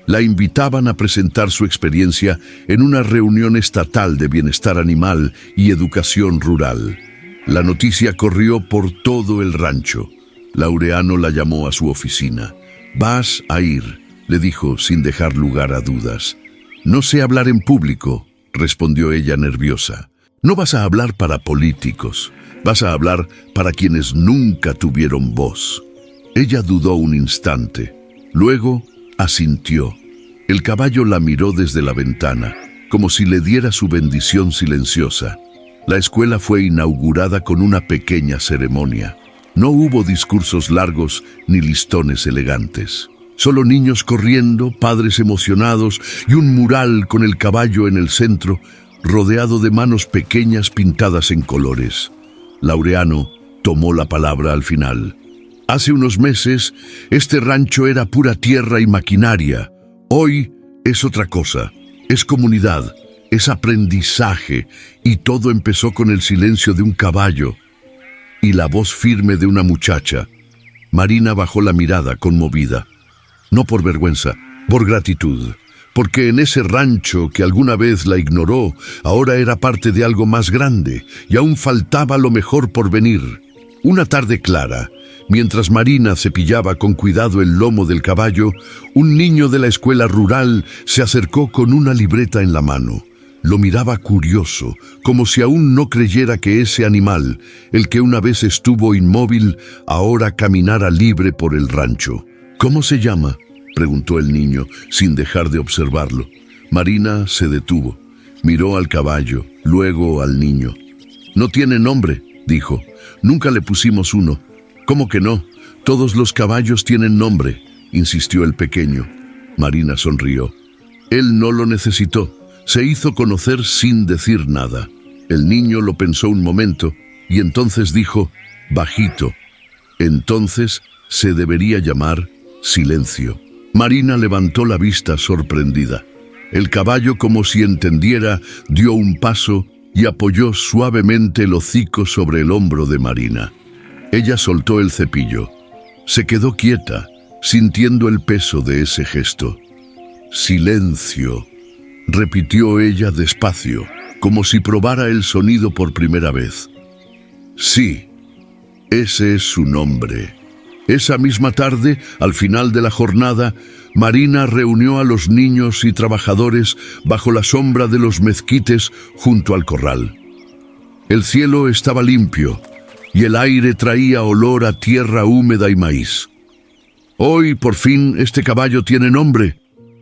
La invitaban a presentar su experiencia en una reunión estatal de bienestar animal y educación rural. La noticia corrió por todo el rancho. Laureano la llamó a su oficina. «Vas a ir», le dijo sin dejar lugar a dudas. «No sé hablar en público», respondió ella nerviosa. «No vas a hablar para políticos, vas a hablar para quienes nunca tuvieron voz». Ella dudó un instante, luego asintió. El caballo la miró desde la ventana, como si le diera su bendición silenciosa. La escuela fue inaugurada con una pequeña ceremonia. No hubo discursos largos ni listones elegantes. Solo niños corriendo, padres emocionados y un mural con el caballo en el centro, rodeado de manos pequeñas pintadas en colores. Laureano tomó la palabra al final. Hace unos meses, este rancho era pura tierra y maquinaria. Hoy es otra cosa. Es comunidad, es aprendizaje, y todo empezó con el silencio de un caballo y la voz firme de una muchacha. Marina bajó la mirada, conmovida. No por vergüenza, por gratitud. Porque en ese rancho que alguna vez la ignoró, ahora era parte de algo más grande, y aún faltaba lo mejor por venir. Una tarde clara, mientras Marina cepillaba con cuidado el lomo del caballo, un niño de la escuela rural se acercó con una libreta en la mano. Lo miraba curioso, como si aún no creyera que ese animal, el que una vez estuvo inmóvil, ahora caminara libre por el rancho. «¿Cómo se llama?», preguntó el niño, sin dejar de observarlo. Marina se detuvo, miró al caballo, luego al niño. «No tiene nombre», dijo. «Nunca le pusimos uno». «¿Cómo que no? Todos los caballos tienen nombre», insistió el pequeño. Marina sonrió. Él no lo necesitó. Se hizo conocer sin decir nada. El niño lo pensó un momento y entonces dijo, bajito, «Entonces se debería llamar Silencio». Marina levantó la vista sorprendida. El caballo, como si entendiera, dio un paso y apoyó suavemente el hocico sobre el hombro de Marina. Ella soltó el cepillo. Se quedó quieta, sintiendo el peso de ese gesto. «Silencio», repitió ella despacio, como si probara el sonido por primera vez. «Sí, ese es su nombre». Esa misma tarde, al final de la jornada, Marina reunió a los niños y trabajadores bajo la sombra de los mezquites junto al corral. El cielo estaba limpio y el aire traía olor a tierra húmeda y maíz. «Hoy, por fin, este caballo tiene nombre»,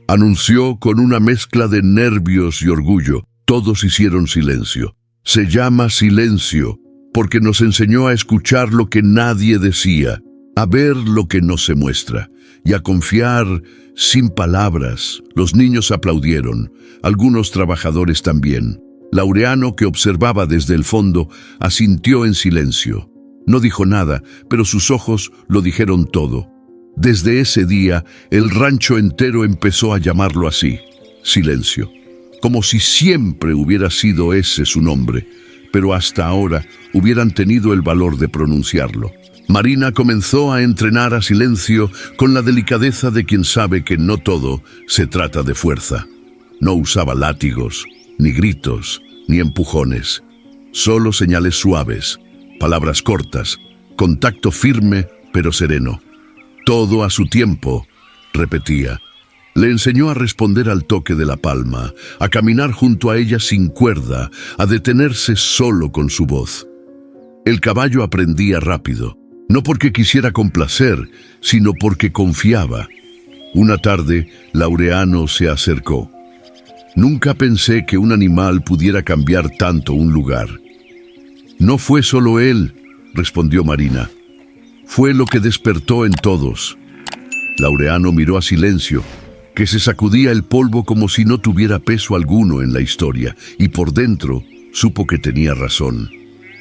anunció con una mezcla de nervios y orgullo. Todos hicieron silencio. «Se llama Silencio, porque nos enseñó a escuchar lo que nadie decía, a ver lo que no se muestra, y a confiar sin palabras». Los niños aplaudieron, algunos trabajadores también. Laureano, que observaba desde el fondo, asintió en silencio. No dijo nada, pero sus ojos lo dijeron todo. Desde ese día, el rancho entero empezó a llamarlo así, Silencio, como si siempre hubiera sido ese su nombre, pero hasta ahora hubieran tenido el valor de pronunciarlo. Marina comenzó a entrenar a Silencio con la delicadeza de quien sabe que no todo se trata de fuerza. No usaba látigos, ni gritos, ni empujones. Solo señales suaves, palabras cortas, contacto firme pero sereno. «Todo a su tiempo», repetía. Le enseñó a responder al toque de la palma, a caminar junto a ella sin cuerda, a detenerse solo con su voz. El caballo aprendía rápido, no porque quisiera complacer, sino porque confiaba. Una tarde, Laureano se acercó. «Nunca pensé que un animal pudiera cambiar tanto un lugar». «No fue solo él», respondió Marina. «Fue lo que despertó en todos». Laureano miró a Silencio, que se sacudía el polvo como si no tuviera peso alguno en la historia, y por dentro supo que tenía razón.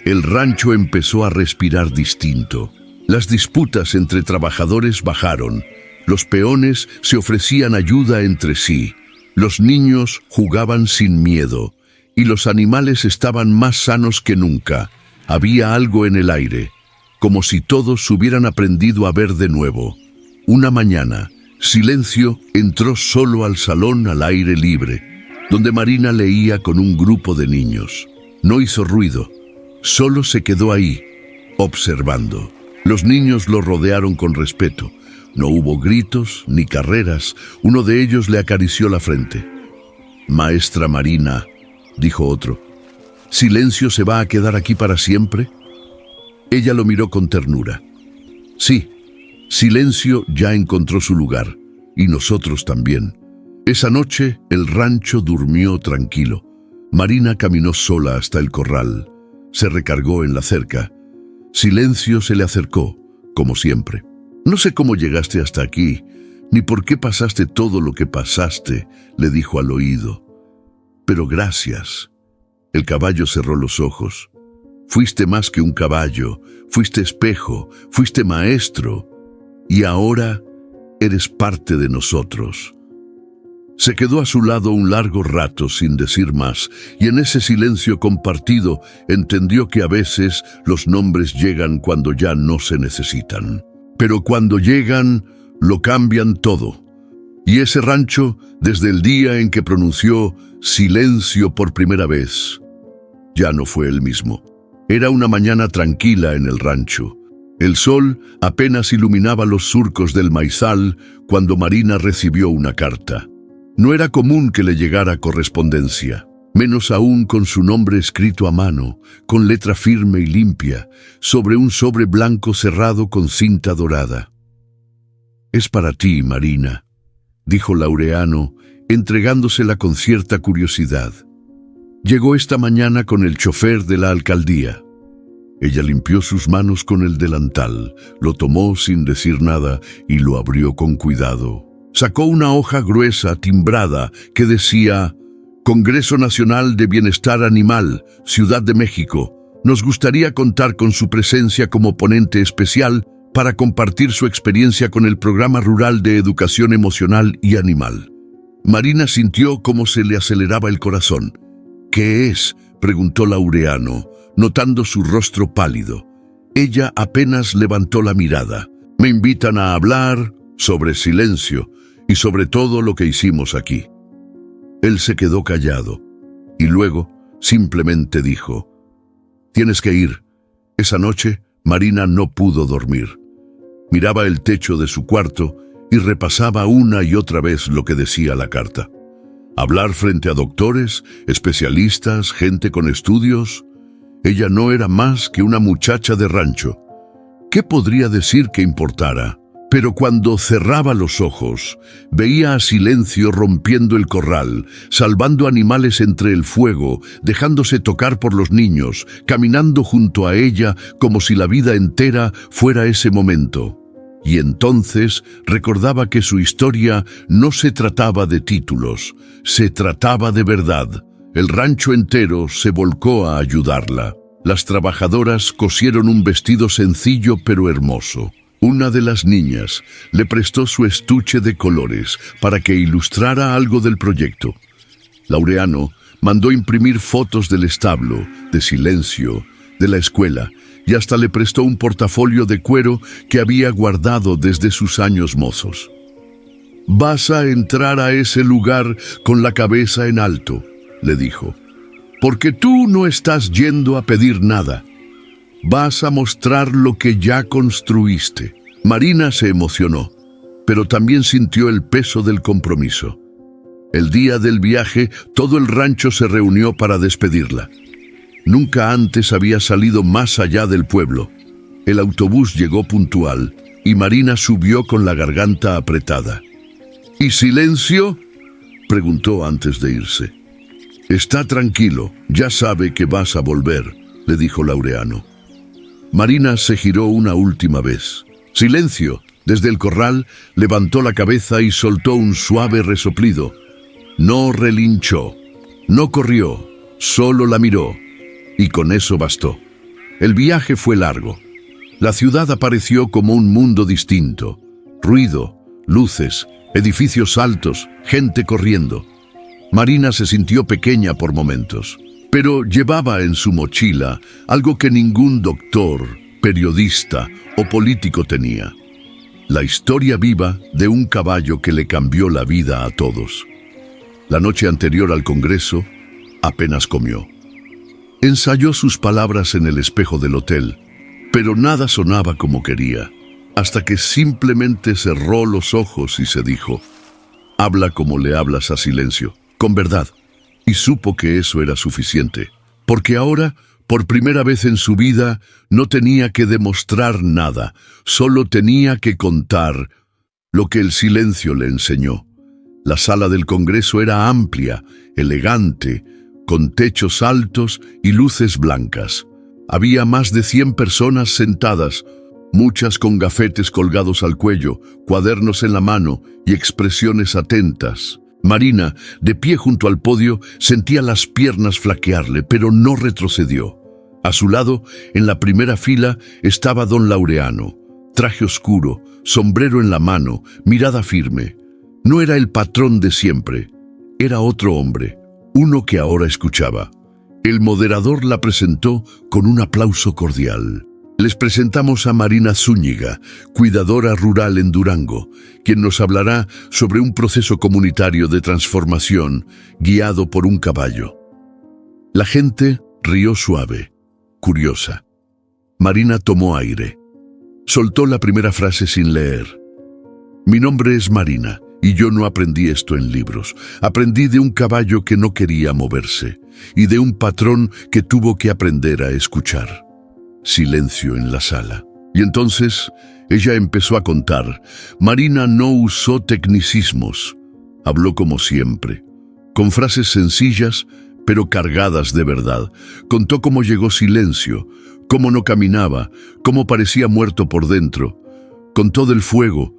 El rancho empezó a respirar distinto. Las disputas entre trabajadores bajaron. Los peones se ofrecían ayuda entre sí. Los niños jugaban sin miedo. Y los animales estaban más sanos que nunca. Había algo en el aire, como si todos hubieran aprendido a ver de nuevo. Una mañana, Silencio entró solo al salón al aire libre, donde Marina leía con un grupo de niños. No hizo ruido, solo se quedó ahí, observando. Los niños lo rodearon con respeto. No hubo gritos ni carreras. Uno de ellos le acarició la frente. «Maestra Marina», dijo otro, «¿Silencio se va a quedar aquí para siempre?». Ella lo miró con ternura. «Sí, Silencio ya encontró su lugar, y nosotros también». Esa noche el rancho durmió tranquilo. Marina caminó sola hasta el corral. Se recargó en la cerca. Silencio se le acercó, como siempre. «No sé cómo llegaste hasta aquí, ni por qué pasaste todo lo que pasaste», le dijo al oído. «Pero gracias». El caballo cerró los ojos. Fuiste más que un caballo, fuiste espejo, fuiste maestro, y ahora eres parte de nosotros. Se quedó a su lado un largo rato sin decir más, y en ese silencio compartido entendió que a veces los nombres llegan cuando ya no se necesitan. Pero cuando llegan, lo cambian todo. Y ese rancho, desde el día en que pronunció silencio por primera vez, ya no fue el mismo. Era una mañana tranquila en el rancho. El sol apenas iluminaba los surcos del maizal cuando Marina recibió una carta. No era común que le llegara correspondencia, menos aún con su nombre escrito a mano, con letra firme y limpia, sobre un sobre blanco cerrado con cinta dorada. «Es para ti, Marina», dijo Laureano, entregándosela con cierta curiosidad. «Llegó esta mañana con el chofer de la alcaldía». Ella limpió sus manos con el delantal, lo tomó sin decir nada y lo abrió con cuidado. Sacó una hoja gruesa, timbrada, que decía: «Congreso Nacional de Bienestar Animal, Ciudad de México. Nos gustaría contar con su presencia como ponente especial para compartir su experiencia con el Programa Rural de Educación Emocional y Animal». Marina sintió cómo se le aceleraba el corazón. «¿Qué es?», preguntó Laureano, notando su rostro pálido. Ella apenas levantó la mirada. «Me invitan a hablar sobre silencio y sobre todo lo que hicimos aquí». Él se quedó callado y luego simplemente dijo: «Tienes que ir». Esa noche, Marina no pudo dormir. Miraba el techo de su cuarto y repasaba una y otra vez lo que decía la carta. Hablar frente a doctores, especialistas, gente con estudios. Ella no era más que una muchacha de rancho. ¿Qué podría decir que importara? Pero cuando cerraba los ojos, veía a Silencio rompiendo el corral, salvando animales entre el fuego, dejándose tocar por los niños, caminando junto a ella como si la vida entera fuera ese momento. Y entonces recordaba que su historia no se trataba de títulos, se trataba de verdad. El rancho entero se volcó a ayudarla. Las trabajadoras cosieron un vestido sencillo pero hermoso. Una de las niñas le prestó su estuche de colores para que ilustrara algo del proyecto. Laureano mandó imprimir fotos del establo, de Silencio, de la escuela, y hasta le prestó un portafolio de cuero que había guardado desde sus años mozos. «Vas a entrar a ese lugar con la cabeza en alto», le dijo, «porque tú no estás yendo a pedir nada. Vas a mostrar lo que ya construiste». Marina se emocionó, pero también sintió el peso del compromiso. El día del viaje, todo el rancho se reunió para despedirla. Nunca antes había salido más allá del pueblo. El autobús llegó puntual y Marina subió con la garganta apretada. «¿Y Silencio?», preguntó antes de irse. «Está tranquilo, ya sabe que vas a volver», le dijo Laureano. Marina se giró una última vez. Silencio, desde el corral, levantó la cabeza y soltó un suave resoplido. No relinchó, no corrió, solo la miró. Y con eso bastó. El viaje fue largo. La ciudad apareció como un mundo distinto. Ruido, luces, edificios altos, gente corriendo. Marina se sintió pequeña por momentos, pero llevaba en su mochila algo que ningún doctor, periodista o político tenía: la historia viva de un caballo que le cambió la vida a todos. La noche anterior al Congreso, apenas comió. Ensayó sus palabras en el espejo del hotel, pero nada sonaba como quería, hasta que simplemente cerró los ojos y se dijo: «Habla como le hablas a Silencio, con verdad». Y supo que eso era suficiente, porque ahora, por primera vez en su vida, no tenía que demostrar nada, solo tenía que contar lo que el Silencio le enseñó. La sala del Congreso era amplia, elegante, con techos altos y luces blancas. Había más de 100 personas sentadas, muchas con gafetes colgados al cuello, cuadernos en la mano y expresiones atentas. Marina, de pie junto al podio, sentía las piernas flaquearle, pero no retrocedió. A su lado, en la primera fila, estaba don Laureano, traje oscuro, sombrero en la mano, mirada firme. No era el patrón de siempre, era otro hombre, uno que ahora escuchaba. El moderador la presentó con un aplauso cordial. Les presentamos a Marina Zúñiga, cuidadora rural en Durango, quien nos hablará sobre un proceso comunitario de transformación guiado por un caballo. La gente rió suave, curiosa. Marina tomó aire. Soltó la primera frase sin leer. Mi nombre es Marina, y yo no aprendí esto en libros. Aprendí de un caballo que no quería moverse, y de un patrón que tuvo que aprender a escuchar. Silencio en la sala. Y entonces ella empezó a contar. Marina no usó tecnicismos. Habló como siempre, con frases sencillas, pero cargadas de verdad. Contó cómo llegó Silencio, cómo no caminaba, cómo parecía muerto por dentro. Contó del fuego,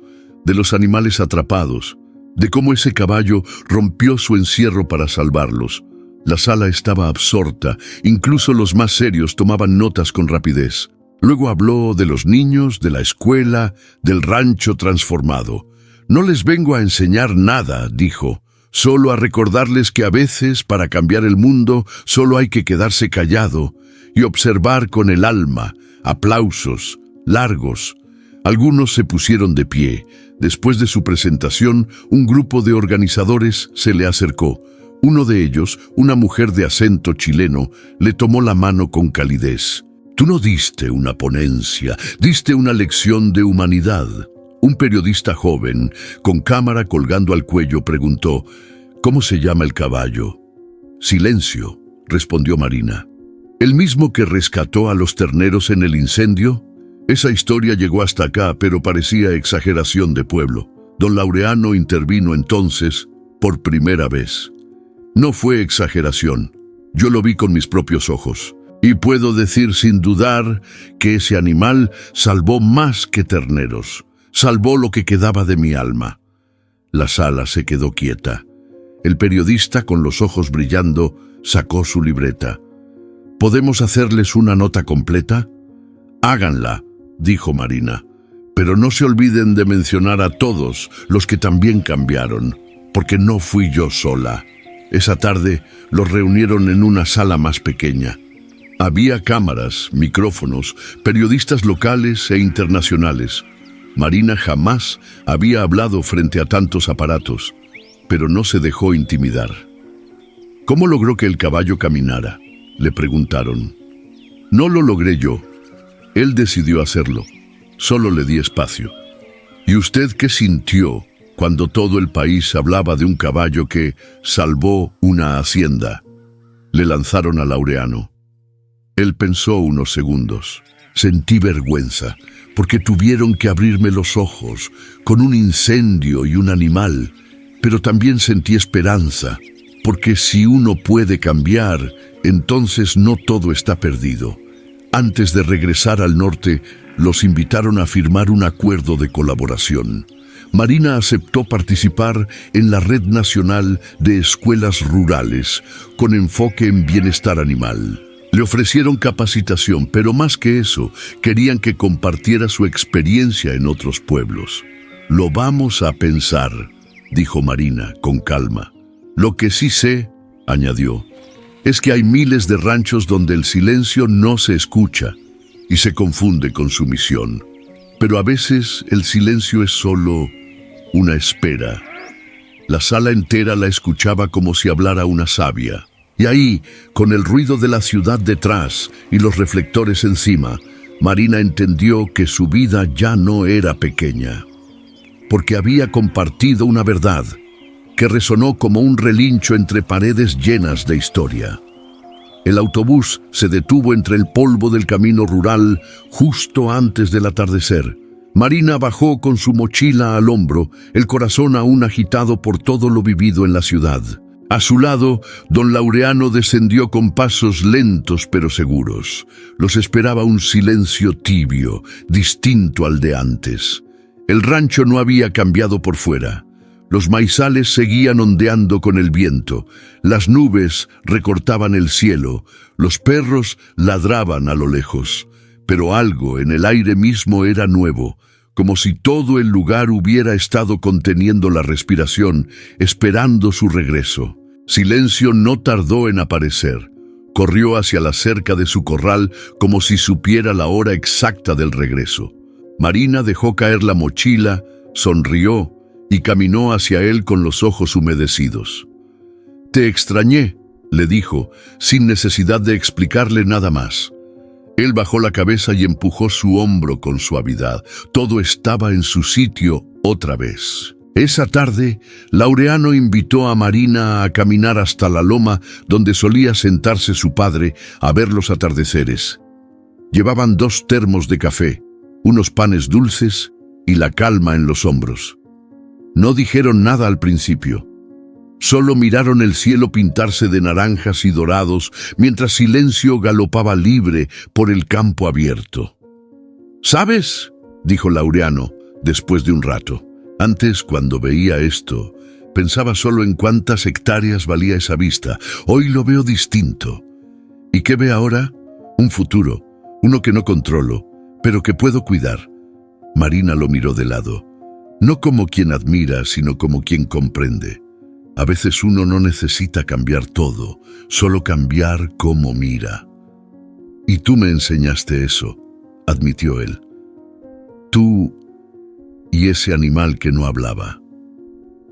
de los animales atrapados, de cómo ese caballo rompió su encierro para salvarlos. La sala estaba absorta, incluso los más serios tomaban notas con rapidez. Luego habló de los niños, de la escuela, del rancho transformado. No les vengo a enseñar nada, dijo, solo a recordarles que a veces, para cambiar el mundo, solo hay que quedarse callado y observar con el alma. Aplausos, largos. Algunos se pusieron de pie. Después de su presentación, un grupo de organizadores se le acercó. Uno de ellos, una mujer de acento chileno, le tomó la mano con calidez. Tú no diste una ponencia, diste una lección de humanidad. Un periodista joven, con cámara colgando al cuello, preguntó, ¿cómo se llama el caballo? Silencio, respondió Marina. ¿El mismo que rescató a los terneros en el incendio? Esa historia llegó hasta acá, pero parecía exageración de pueblo. Don Laureano intervino entonces, por primera vez. No fue exageración. Yo lo vi con mis propios ojos. Y puedo decir sin dudar que ese animal salvó más que terneros. Salvó lo que quedaba de mi alma. La sala se quedó quieta. El periodista, con los ojos brillando, sacó su libreta. ¿Podemos hacerles una nota completa? Háganla, dijo Marina. Pero no se olviden de mencionar a todos los que también cambiaron, porque no fui yo sola. Esa tarde los reunieron en una sala más pequeña. Había cámaras, micrófonos, periodistas locales e internacionales. Marina jamás había hablado frente a tantos aparatos, pero no se dejó intimidar. ¿Cómo logró que el caballo caminara?, le preguntaron. No lo logré yo. Él decidió hacerlo. Solo le di espacio. ¿Y usted qué sintió cuando todo el país hablaba de un caballo que salvó una hacienda? Le lanzaron a Laureano. Él pensó unos segundos. Sentí vergüenza, porque tuvieron que abrirme los ojos con un incendio y un animal, pero también sentí esperanza, porque si uno puede cambiar, entonces no todo está perdido. Antes de regresar al norte, los invitaron a firmar un acuerdo de colaboración. Marina aceptó participar en la Red Nacional de Escuelas Rurales, con enfoque en bienestar animal. Le ofrecieron capacitación, pero más que eso, querían que compartiera su experiencia en otros pueblos. Lo vamos a pensar, dijo Marina con calma. Lo que sí sé, añadió, es que hay miles de ranchos donde el silencio no se escucha y se confunde con su misión. Pero a veces el silencio es solo una espera. La sala entera la escuchaba como si hablara una sabia. Y ahí, con el ruido de la ciudad detrás y los reflectores encima, Marina entendió que su vida ya no era pequeña, porque había compartido una verdad que resonó como un relincho entre paredes llenas de historia. El autobús se detuvo entre el polvo del camino rural justo antes del atardecer. Marina bajó con su mochila al hombro, el corazón aún agitado por todo lo vivido en la ciudad. A su lado, don Laureano descendió con pasos lentos pero seguros. Los esperaba un silencio tibio, distinto al de antes. El rancho no había cambiado por fuera. Los maizales seguían ondeando con el viento, las nubes recortaban el cielo, los perros ladraban a lo lejos, pero algo en el aire mismo era nuevo, como si todo el lugar hubiera estado conteniendo la respiración, esperando su regreso. Silencio no tardó en aparecer. Corrió hacia la cerca de su corral como si supiera la hora exacta del regreso. Marina dejó caer la mochila, sonrió y caminó hacia él con los ojos humedecidos. «Te extrañé», le dijo, sin necesidad de explicarle nada más. Él bajó la cabeza y empujó su hombro con suavidad. Todo estaba en su sitio otra vez. Esa tarde, Laureano invitó a Marina a caminar hasta la loma donde solía sentarse su padre a ver los atardeceres. Llevaban 2 termos de café, unos panes dulces y la calma en los hombros. No dijeron nada al principio. Solo miraron el cielo pintarse de naranjas y dorados mientras Silencio galopaba libre por el campo abierto. «¿Sabes?», dijo Laureano después de un rato. «Antes, cuando veía esto, pensaba solo en cuántas hectáreas valía esa vista. Hoy lo veo distinto. ¿Y qué ve ahora? Un futuro, uno que no controlo, pero que puedo cuidar». Marina lo miró de lado. No como quien admira, sino como quien comprende. A veces uno no necesita cambiar todo, solo cambiar cómo mira. «Y tú me enseñaste eso», admitió él. «Tú y ese animal que no hablaba».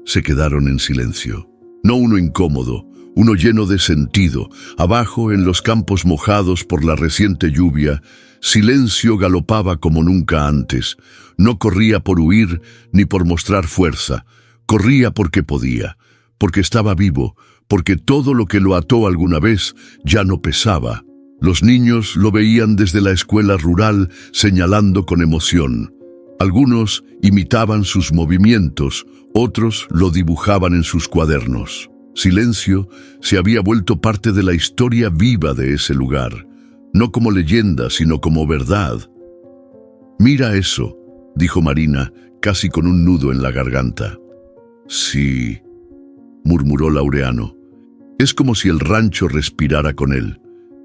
Se quedaron en silencio. No uno incómodo, uno lleno de sentido. Abajo, en los campos mojados por la reciente lluvia, Silencio galopaba como nunca antes. No corría por huir ni por mostrar fuerza. Corría porque podía, porque estaba vivo, porque todo lo que lo ató alguna vez ya no pesaba. Los niños lo veían desde la escuela rural, señalando con emoción. Algunos imitaban sus movimientos, otros lo dibujaban en sus cuadernos. Silencio se había vuelto parte de la historia viva de ese lugar, no como leyenda, sino como verdad. «Mira eso», dijo Marina, casi con un nudo en la garganta. «Sí», murmuró Laureano. «Es como si el rancho respirara con él».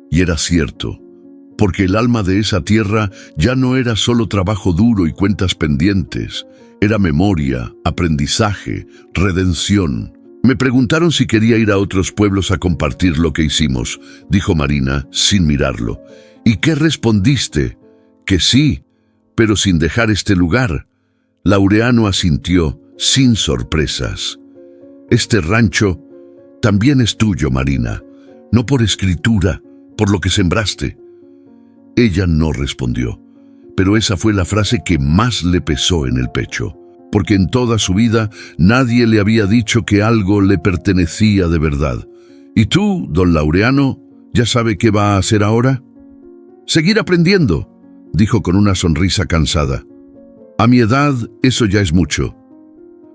Y era cierto, porque el alma de esa tierra ya no era solo trabajo duro y cuentas pendientes, era memoria, aprendizaje, redención. «Me preguntaron si quería ir a otros pueblos a compartir lo que hicimos», dijo Marina, sin mirarlo. «¿Y qué respondiste?» «Que sí, pero sin dejar este lugar». Laureano asintió, sin sorpresas. «Este rancho también es tuyo, Marina, no por escritura, por lo que sembraste». Ella no respondió, pero esa fue la frase que más le pesó en el pecho, porque en toda su vida nadie le había dicho que algo le pertenecía de verdad. «¿Y tú, don Laureano, ya sabe qué va a hacer ahora?» «Seguir aprendiendo», dijo con una sonrisa cansada. «A mi edad, eso ya es mucho».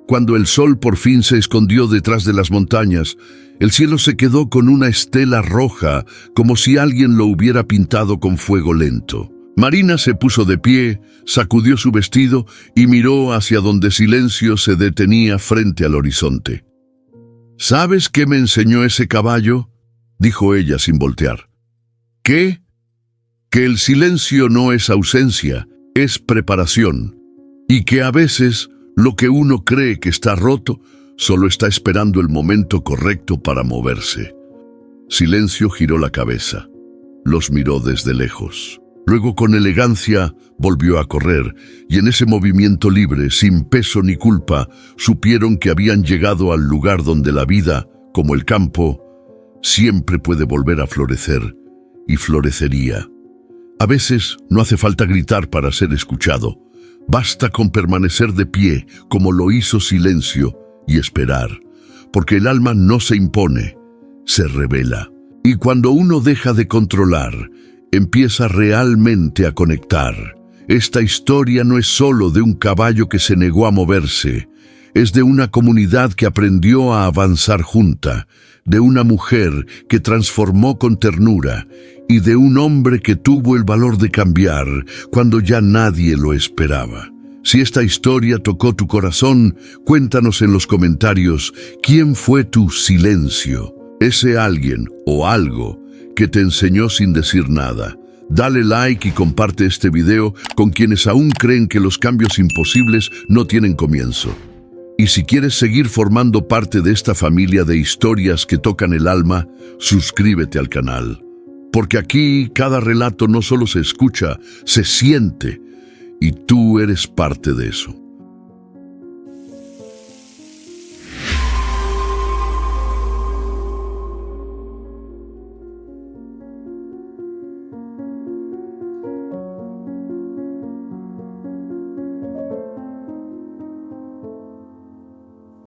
Cuando el sol por fin se escondió detrás de las montañas, el cielo se quedó con una estela roja, como si alguien lo hubiera pintado con fuego lento. Marina se puso de pie, sacudió su vestido y miró hacia donde Silencio se detenía frente al horizonte. «¿Sabes qué me enseñó ese caballo?», dijo ella sin voltear. «¿Qué?». «Que el silencio no es ausencia, es preparación, y que a veces lo que uno cree que está roto solo está esperando el momento correcto para moverse». Silencio giró la cabeza. Los miró desde lejos. Luego, con elegancia, volvió a correr, y en ese movimiento libre, sin peso ni culpa, supieron que habían llegado al lugar donde la vida, como el campo, siempre puede volver a florecer, y florecería. A veces no hace falta gritar para ser escuchado. Basta con permanecer de pie, como lo hizo Silencio, y esperar, porque el alma no se impone, se revela. Y cuando uno deja de controlar, empieza realmente a conectar. Esta historia no es solo de un caballo que se negó a moverse, es de una comunidad que aprendió a avanzar junta, de una mujer que transformó con ternura y de un hombre que tuvo el valor de cambiar cuando ya nadie lo esperaba. Si esta historia tocó tu corazón, cuéntanos en los comentarios quién fue tu silencio, ese alguien o algo que te enseñó sin decir nada. Dale like y comparte este video con quienes aún creen que los cambios imposibles no tienen comienzo. Y si quieres seguir formando parte de esta familia de historias que tocan el alma, suscríbete al canal. Porque aquí cada relato no solo se escucha, se siente. Y tú eres parte de eso.